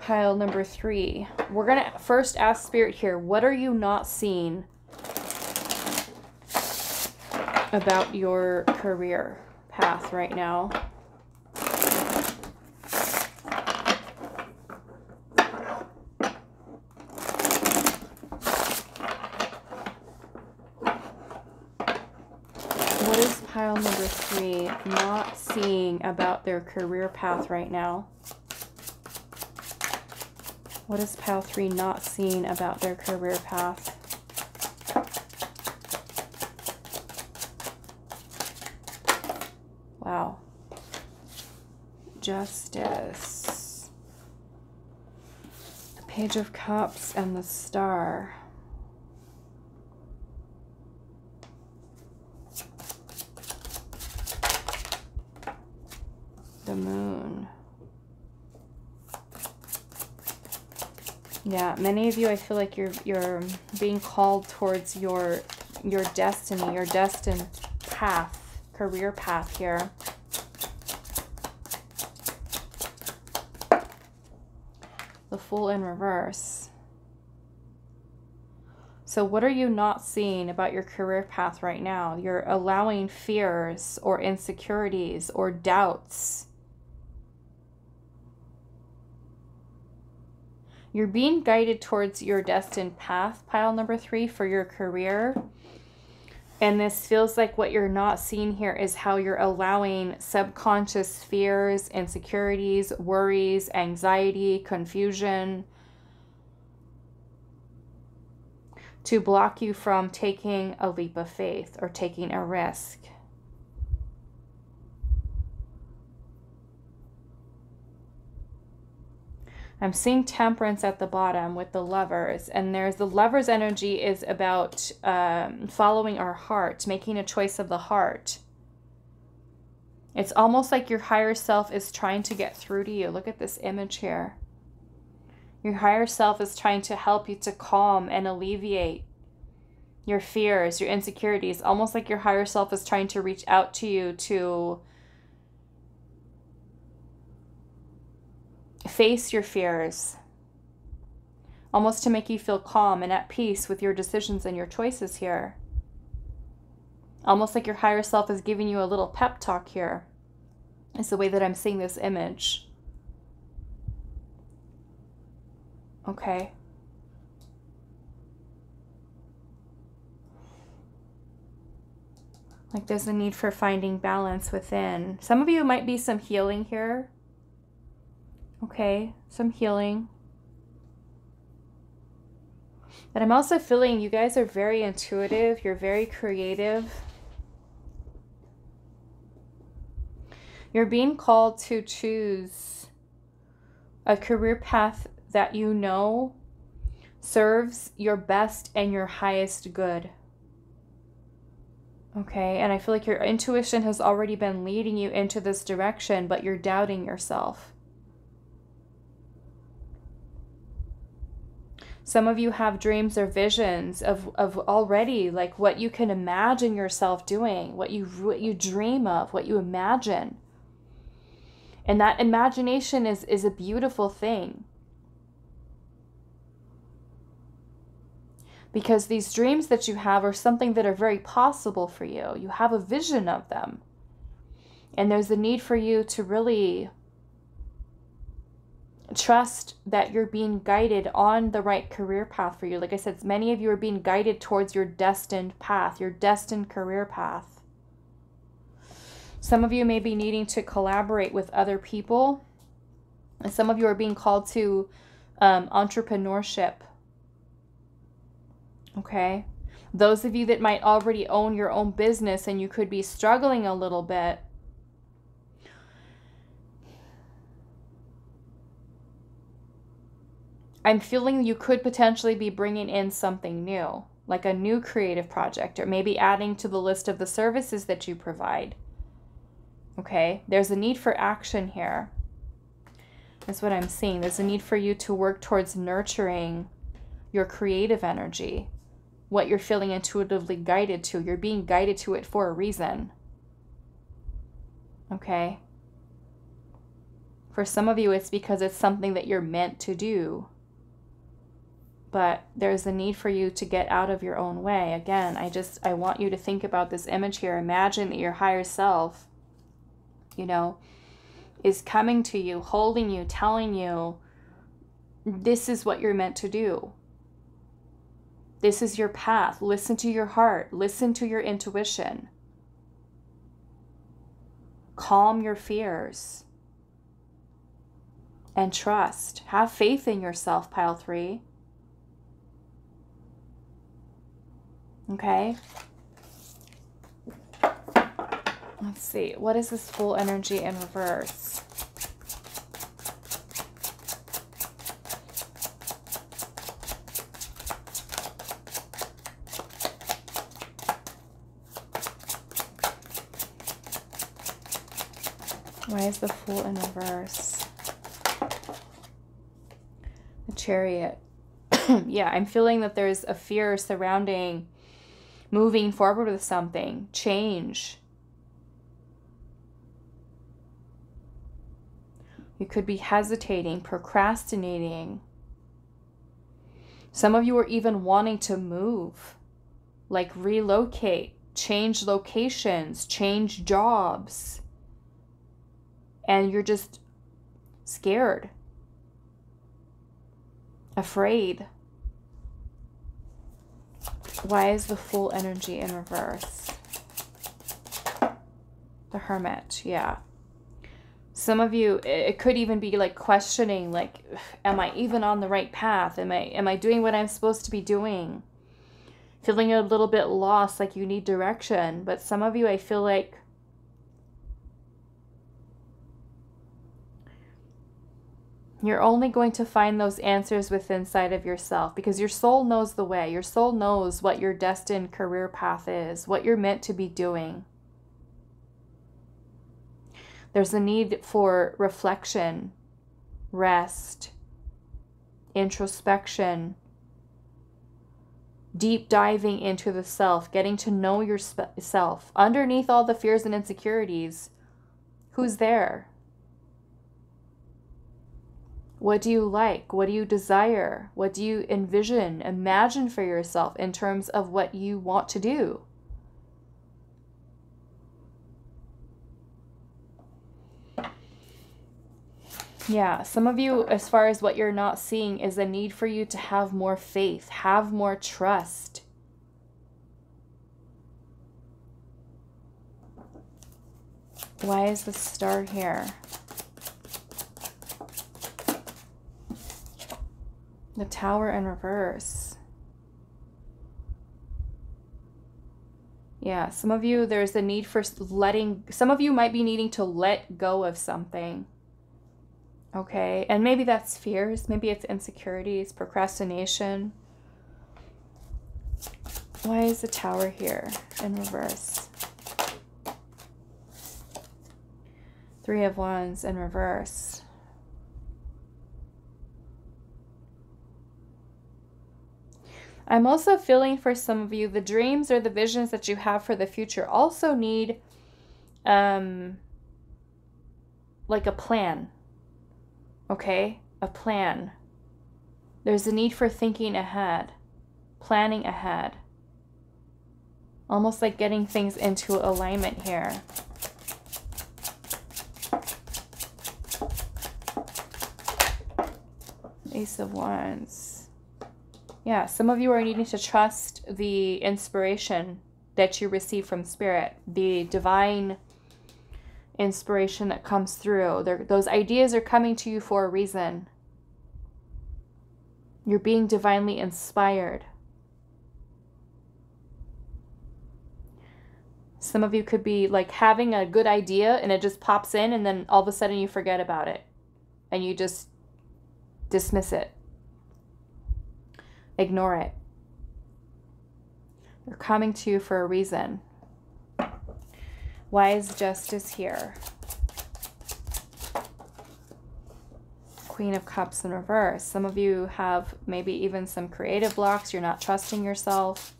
Pile number 3. We're going to first ask Spirit here, what are you not seeing about your career path right now? What is pile number 3 not seeing about their career path right now? What is pile 3 not seeing about their career path? Wow. Justice. The Page of Cups and the Star. The Moon. Yeah, many of you, I feel like you're being called towards your destiny, your destined path, career path here. The Fool in reverse. So what are you not seeing about your career path right now? You're allowing fears or insecurities or doubts. You're being guided towards your destined path, pile number 3, for your career. And this feels like what you're not seeing here is how you're allowing subconscious fears, insecurities, worries, anxiety, confusion to block you from taking a leap of faith or taking a risk. I'm seeing Temperance at the bottom with the Lovers, and there's the Lovers energy is about following our heart, making a choice of the heart. It's almost like your higher self is trying to get through to you. Look at this image here. Your higher self is trying to help you to calm and alleviate your fears, your insecurities. Almost like your higher self is trying to reach out to you to face your fears, almost to make you feel calm and at peace with your decisions and your choices here. Almost like your higher self is giving you a little pep talk here. It's the way that I'm seeing this image. Okay. Like there's a need for finding balance within. Some of you might be some healing here. Okay, some healing. But I'm also feeling you guys are very intuitive. You're very creative. You're being called to choose a career path that you know serves your best and your highest good. Okay, and I feel like your intuition has already been leading you into this direction, but you're doubting yourself. Some of you have dreams or visions of already like what you can imagine yourself doing, what you dream of, what you imagine. And that imagination is a beautiful thing. Because these dreams that you have are something that are very possible for you. You have a vision of them. And there's a need for you to really trust that you're being guided on the right career path for you. Like I said, many of you are being guided towards your destined path, your destined career path. Some of you may be needing to collaborate with other people. And some of you are being called to entrepreneurship. Okay? Those of you that might already own your own business and you could be struggling a little bit, I'm feeling you could potentially be bringing in something new, like a new creative project, or maybe adding to the list of the services that you provide. Okay, there's a need for action here. That's what I'm seeing. There's a need for you to work towards nurturing your creative energy, what you're feeling intuitively guided to. You're being guided to it for a reason. Okay? For some of you, it's because it's something that you're meant to do. But there's a need for you to get out of your own way. Again, I want you to think about this image here. Imagine that your higher self, you know, is coming to you, holding you, telling you, this is what you're meant to do. This is your path. Listen to your heart. Listen to your intuition. Calm your fears. And trust. Have faith in yourself, pile 3. Okay? Let's see. What is this full energy in reverse? Why is the Fool in reverse? The Chariot. Yeah, I'm feeling that there's a fear surrounding moving forward with something. Change. You could be hesitating, procrastinating. Some of you are even wanting to move, like relocate, change locations, change jobs. And you're just scared, afraid. Why is the Fool energy in reverse? The Hermit, yeah. Some of you, it could even be like questioning, like, am I even on the right path? Am I doing what I'm supposed to be doing? Feeling a little bit lost, like you need direction. But some of you, I feel like you're only going to find those answers within inside of yourself, because your soul knows the way. Your soul knows what your destined career path is, what you're meant to be doing. There's a need for reflection, rest, introspection, deep diving into the self, getting to know yourself. Underneath all the fears and insecurities, who's there? What do you like? What do you desire? What do you envision, imagine for yourself in terms of what you want to do? Yeah, some of you, as far as what you're not seeing, is a need for you to have more faith, have more trust. Why is the Star here? The Tower in reverse. Yeah, some of you, there's a need for letting, some of you might be needing to let go of something. Okay, and maybe that's fears, maybe it's insecurities, procrastination. Why is the Tower here in reverse? 3 of Wands in reverse. I'm also feeling for some of you, the dreams or the visions that you have for the future also need like a plan. Okay? A plan. There's a need for thinking ahead, planning ahead. Almost like getting things into alignment here. Ace of Wands. Yeah, some of you are needing to trust the inspiration that you receive from Spirit, the divine inspiration that comes through. Those ideas are coming to you for a reason. You're being divinely inspired. Some of you could be like having a good idea and it just pops in and then all of a sudden you forget about it and you just dismiss it. Ignore it. They're coming to you for a reason. Why is Justice here? Queen of Cups in reverse. Some of you have maybe even some creative blocks. You're not trusting yourself.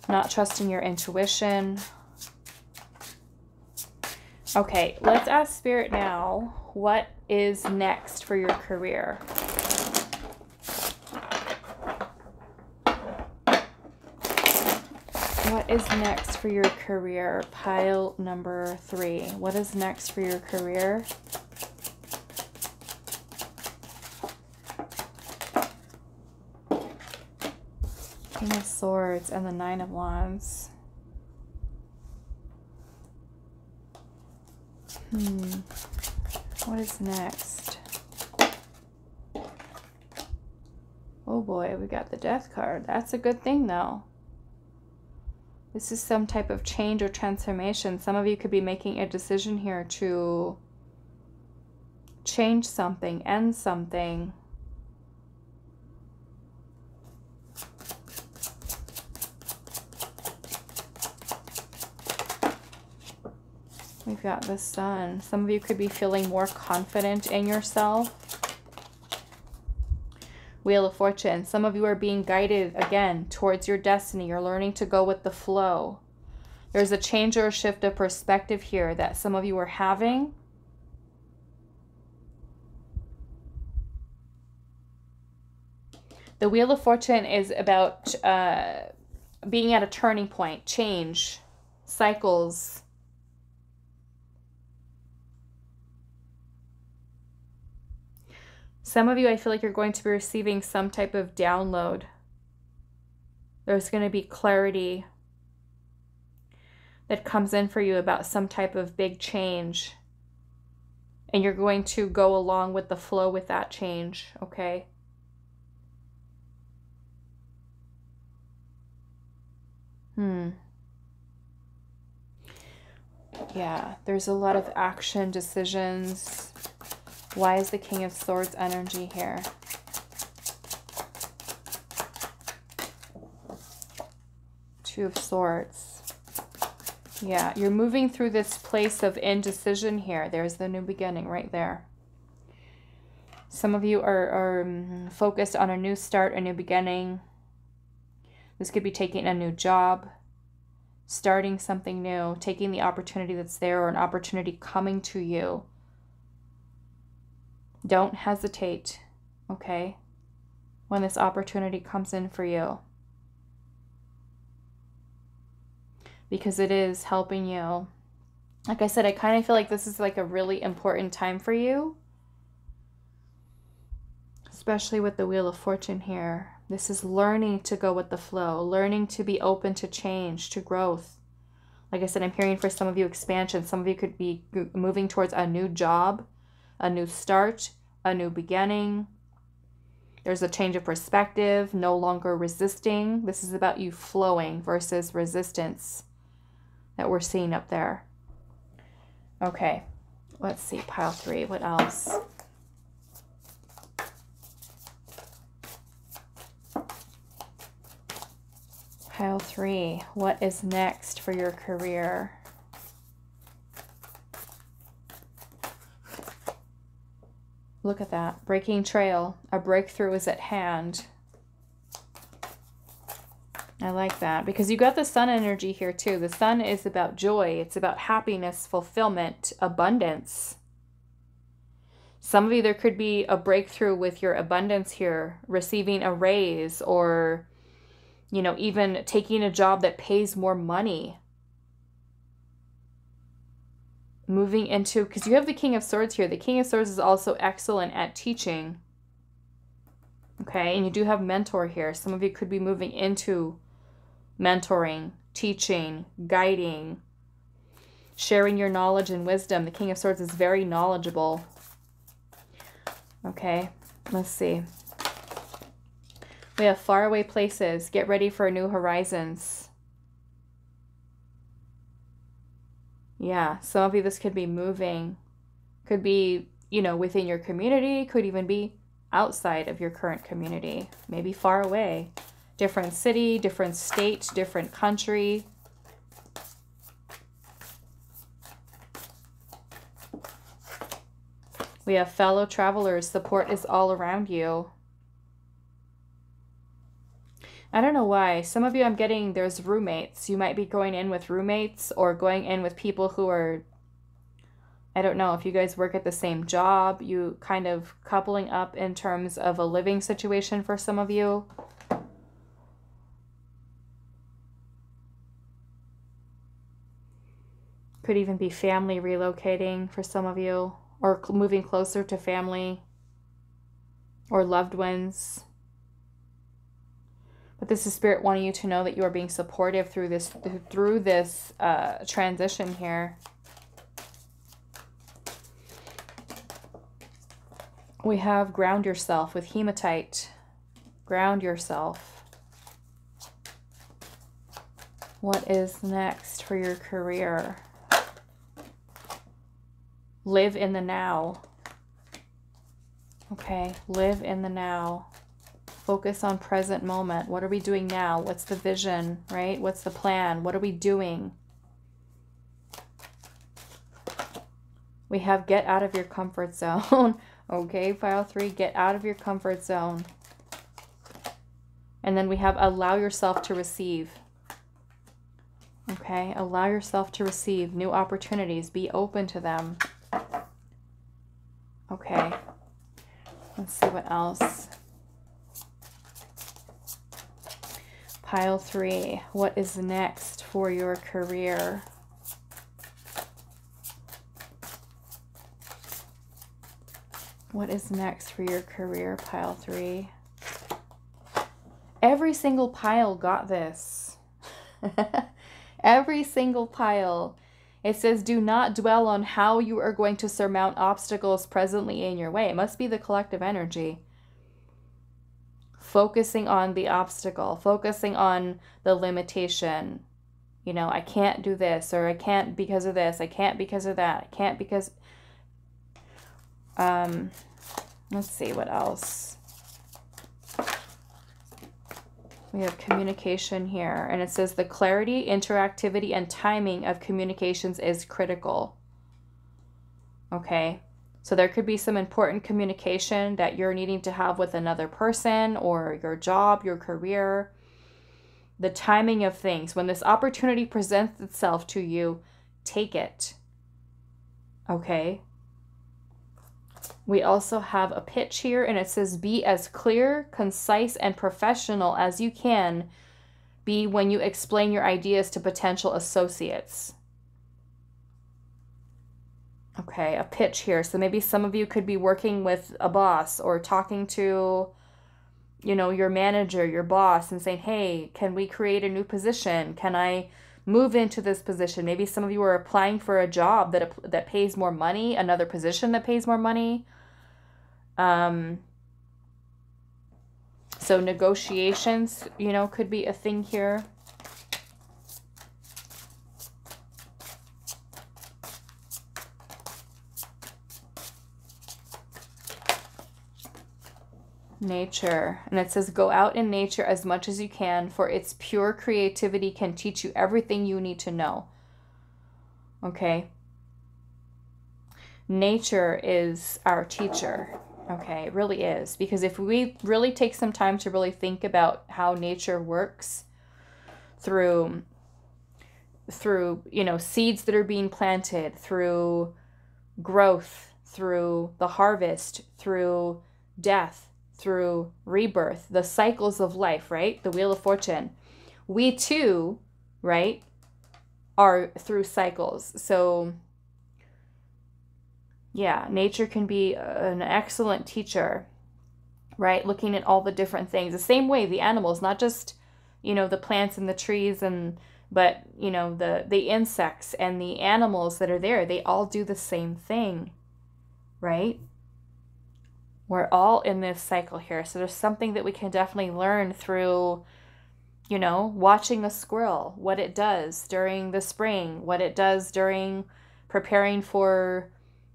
Not trusting your intuition. Okay, let's ask Spirit now, what is next for your career? What is next for your career? Pile number 3. What is next for your career? King of Swords and the 9 of Wands. What is next? Oh boy, we got the Death card. That's a good thing though. This is some type of change or transformation. Some of you could be making a decision here to change something, end something. We've got the Sun. Some of you could be feeling more confident in yourself. Wheel of Fortune. Some of you are being guided again towards your destiny. You're learning to go with the flow. There's a change or a shift of perspective here that some of you are having. The Wheel of Fortune is about being at a turning point, change, cycles. Some of you, I feel like you're going to be receiving some type of download. There's going to be clarity that comes in for you about some type of big change. And you're going to go along with the flow with that change, okay? Yeah, there's a lot of action, decisions. Why is the King of Swords energy here? Two of Swords. Yeah, you're moving through this place of indecision here. There's the new beginning right there. Some of you are focused on a new start, a new beginning. This could be taking a new job, starting something new, taking the opportunity that's there or an opportunity coming to you. Don't hesitate, okay, when this opportunity comes in for you. Because it is helping you. Like I said, I kind of feel like this is like a really important time for you. Especially with the Wheel of Fortune here. This is learning to go with the flow. Learning to be open to change, to growth. Like I said, I'm hearing for some of you expansion. Some of you could be moving towards a new job, a new start, a new beginning. There's a change of perspective, no longer resisting. This is about you flowing versus resistance that we're seeing up there. Okay, let's see, pile 3, what else? Pile 3, what is next for your career? Look at that. Breaking trail. A breakthrough is at hand. I like that because you got the Sun energy here too. The Sun is about joy. It's about happiness, fulfillment, abundance. Some of you, there could be a breakthrough with your abundance here, receiving a raise or, you know, even taking a job that pays more money. Moving into, because you have the King of Swords here. The King of Swords is also excellent at teaching. Okay, and you do have mentor here. Some of you could be moving into mentoring, teaching, guiding, sharing your knowledge and wisdom. The King of Swords is very knowledgeable. Okay, let's see. We have faraway places. Get ready for new horizons. Yeah, some of you, this could be moving. Could be, you know, within your community. Could even be outside of your current community. Maybe far away. Different city, different state, different country. We have fellow travelers. Support is all around you. I don't know why. Some of you, I'm getting, there's roommates. You might be going in with roommates or going in with people who are, I don't know, if you guys work at the same job, you kind of coupling up in terms of a living situation for some of you. Could even be family relocating for some of you or moving closer to family or loved ones. But this is Spirit wanting you to know that you are being supportive through this transition here. We have ground yourself with hematite. Ground yourself. What is next for your career? Live in the now. Okay, live in the now. Focus on present moment. What are we doing now? What's the vision, right? What's the plan? What are we doing? We have get out of your comfort zone. Okay, pile 3, get out of your comfort zone. And then we have allow yourself to receive. Okay, allow yourself to receive new opportunities. Be open to them. Okay, let's see what else. Pile 3, what is next for your career? What is next for your career, pile 3? Every single pile got this. Every single pile. It says, do not dwell on how you are going to surmount obstacles presently in your way. It must be the collective energy. Focusing on the obstacle, focusing on the limitation. You know, I can't do this, or I can't because of this, I can't because of that, I can't because... let's see what else. We have communication here, and it says the clarity, interactivity, and timing of communications is critical. Okay, so there could be some important communication that you're needing to have with another person, or your job, your career. The timing of things. When this opportunity presents itself to you, take it. Okay. We also have a pitch here, and it says be as clear, concise, and professional as you can be when you explain your ideas to potential associates. Okay, a pitch here. So maybe some of you could be working with a boss or talking to, you know, your manager, your boss, and saying, hey, can we create a new position? Can I move into this position? Maybe some of you are applying for a job that pays more money, another position that pays more money. So negotiations, you know, could be a thing here. Nature. And it says go out in nature as much as you can, for its pure creativity can teach you everything you need to know. Okay. Nature is our teacher. Okay, it really is. Because if we really take some time to really think about how nature works through, you know, seeds that are being planted, through growth, through the harvest, through death, through rebirth, the cycles of life, right? The Wheel of Fortune. We too, right, are through cycles. So yeah, nature can be an excellent teacher, right? Looking at all the different things. The same way the animals, not just, you know, the plants and the trees, but, you know, the insects and the animals that are there, they all do the same thing, right? We're all in this cycle here. So there's something that we can definitely learn through, you know, watching a squirrel, what it does during the spring, what it does during preparing for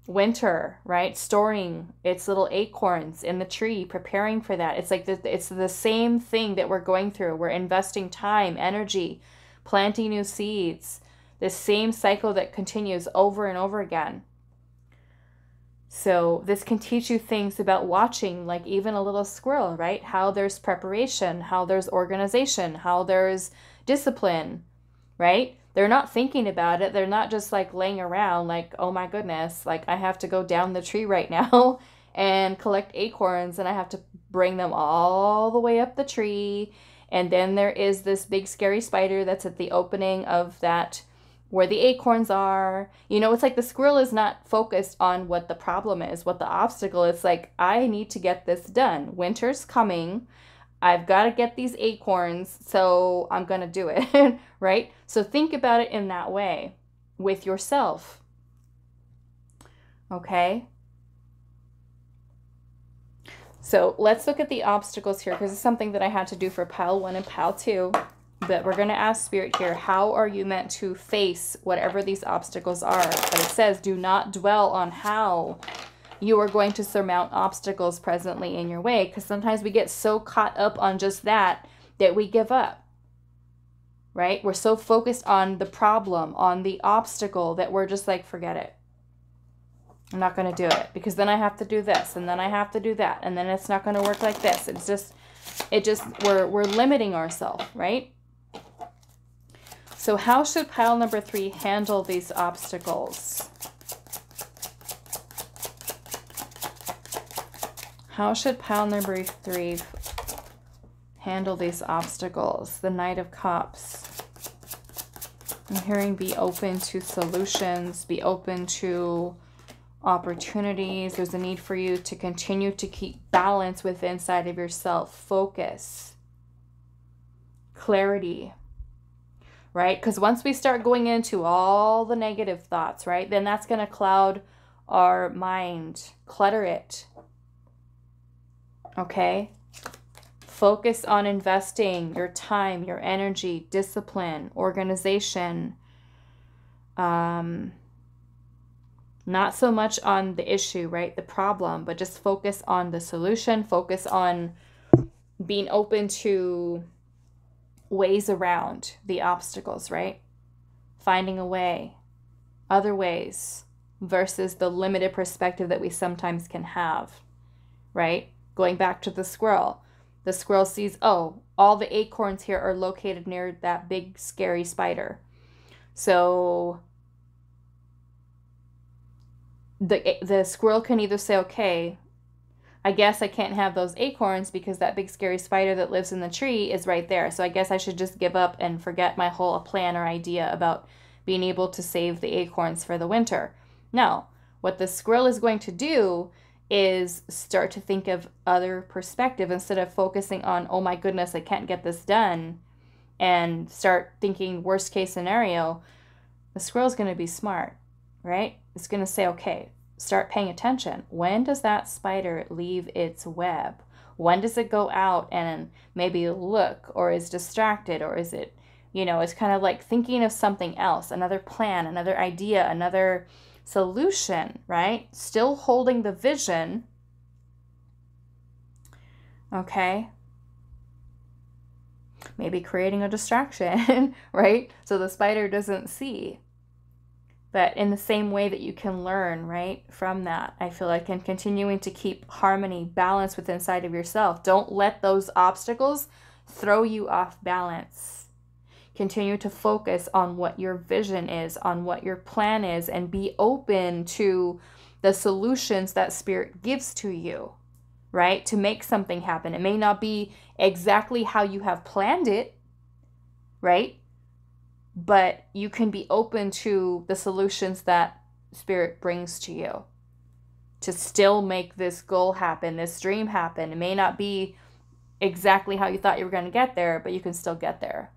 winter, right? Storing its little acorns in the tree, preparing for that. It's like it's the same thing that we're going through. We're investing time, energy, planting new seeds. The same cycle that continues over and over again. So this can teach you things about watching, like even a little squirrel, right? How there's preparation, how there's organization, how there's discipline, right? They're not thinking about it. They're not just like laying around like, oh my goodness, like I have to go down the tree right now and collect acorns, and I have to bring them all the way up the tree. And then there is this big scary spider that's at the opening of that where the acorns are. You know, it's like the squirrel is not focused on what the problem is, what the obstacle is. Like, I need to get this done. Winter's coming. I've got to get these acorns, so I'm going to do it, right? So think about it in that way with yourself, okay? So let's look at the obstacles here, because it's something that I had to do for pile 1 and pile 2. But we're going to ask Spirit here, how are you meant to face whatever these obstacles are? But it says, do not dwell on how you are going to surmount obstacles presently in your way. Because sometimes we get so caught up on just that we give up. Right? We're so focused on the problem, on the obstacle, that we're just like, forget it. I'm not going to do it, because then I have to do this, and then I have to do that, and then it's not going to work like this. We're limiting ourselves, right? So how should pile number 3 handle these obstacles? How should pile number 3 handle these obstacles? The Knight of Cups. I'm hearing be open to solutions, be open to opportunities. There's a need for you to continue to keep balance within inside of yourself. Focus. Clarity. Right? Because once we start going into all the negative thoughts, right, then that's going to cloud our mind, clutter it. Okay? Focus on investing your time, your energy, discipline, organization. Not so much on the issue, right, the problem, but just focus on the solution. Focus on being open to ways around the obstacles, right? Finding a way, other ways, versus the limited perspective that we sometimes can have, right? Going back to the squirrel. The squirrel sees, oh, all the acorns here are located near that big scary spider. So the squirrel can either say, okay, I guess I can't have those acorns because that big scary spider that lives in the tree is right there. So I guess I should just give up and forget my whole plan or idea about being able to save the acorns for the winter. No, what the squirrel is going to do is start to think of other perspective instead of focusing on, oh my goodness, I can't get this done, and start thinking worst case scenario. The squirrel's going to be smart, right? It's going to say, okay, start paying attention. When does that spider leave its web? When does it go out and maybe look, or is distracted, or is it, it's kind of like thinking of something else, another plan, another idea, another solution, right? Still holding the vision. Okay. Maybe creating a distraction, right? So the spider doesn't see. But in the same way that you can learn, right, from that, I feel like, and continuing to keep harmony, balance within inside of yourself. Don't let those obstacles throw you off balance. Continue to focus on what your vision is, on what your plan is, and be open to the solutions that Spirit gives to you, right, to make something happen. It may not be exactly how you have planned it, right? But you can be open to the solutions that Spirit brings to you to still make this goal happen, this dream happen. It may not be exactly how you thought you were going to get there, but you can still get there.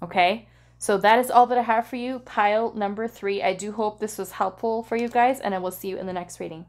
Okay? So that is all that I have for you, pile number 3. I do hope this was helpful for you guys, and I will see you in the next reading.